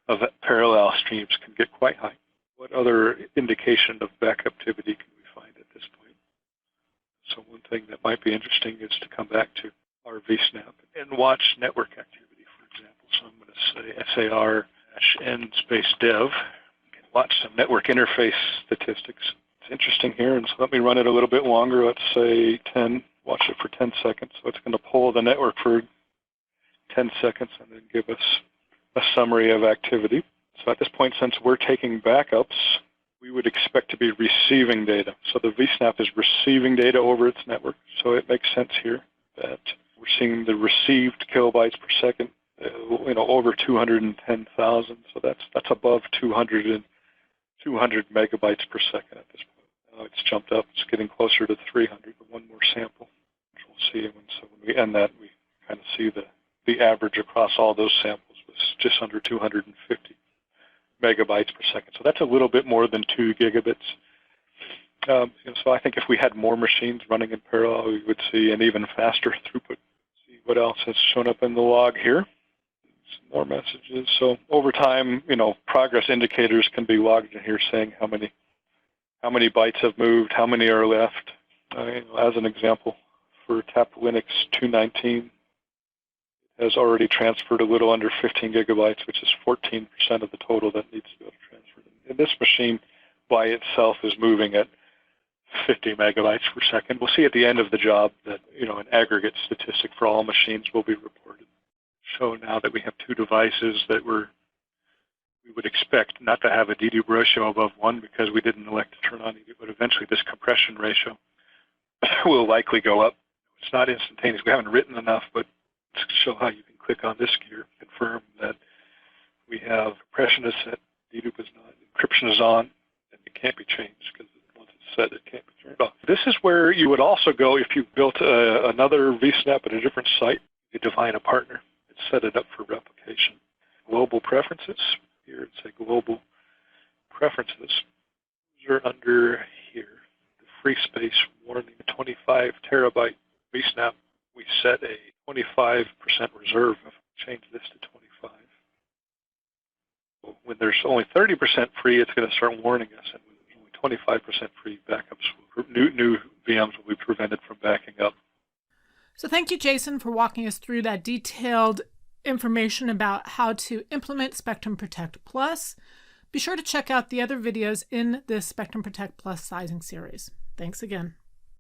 of parallel streams can get quite high. What other indication of backup activity can we find at this point? So one thing that might be interesting is to come back to our Vsnap and watch network activity, for example. So I'm going to say SAR-n space dev and watch some network interface statistics. It's interesting here, and so let me run it a little bit longer. Let's say 10, watch it for 10 seconds. So it's going to pull the network for 10 seconds and then give us a summary of activity. So at this point, since we're taking backups, we would expect to be receiving data. So the Vsnap is receiving data over its network. So it makes sense here that we're seeing the received kilobytes per second, over 210,000. So that's above 200 megabytes per second at this point. Now it's jumped up. It's getting closer to 300. One more sample, which we'll see. So when we end that, we kind of see the average across all those samples was just under 250 megabytes per second. So that's a little bit more than 2 gigabits. So I think if we had more machines running in parallel, we would see an even faster throughput. See what else has shown up in the log here. Some more messages. So over time, progress indicators can be logged in here saying how many bytes have moved, how many are left. As an example, for TAP Linux 219, it has already transferred a little under 15 gigabytes, which is 14% of the total that needs to be transferred. And this machine by itself is moving at 50 megabytes per second. We'll see at the end of the job that an aggregate statistic for all machines will be reported. So now that we have 2 devices that we would expect not to have a dedupe ratio above 1 because we didn't elect to turn on dedupe, but eventually this compression ratio will likely go up. It's not instantaneous. We haven't written enough, but to show how you can click on this gear, confirm that we have compression is set, dedupe is not, encryption is on, and it can't be changed because once it's set, it can't be turned off. This is where you would also go if you built another Vsnap at a different site. You define a partner and set it up for replication. Global preferences. Here it's a global preferences. These are under here. The free space warning, 25 terabyte Vsnap. We set a 25% reserve. Change this to 25. When there's only 30% free, it's going to start warning us. And when there's only 25% free, backups, new VMs will be prevented from backing up. So thank you, Jason, for walking us through that detailed information about how to implement Spectrum Protect Plus. Be sure to check out the other videos in this Spectrum Protect Plus sizing series. Thanks again.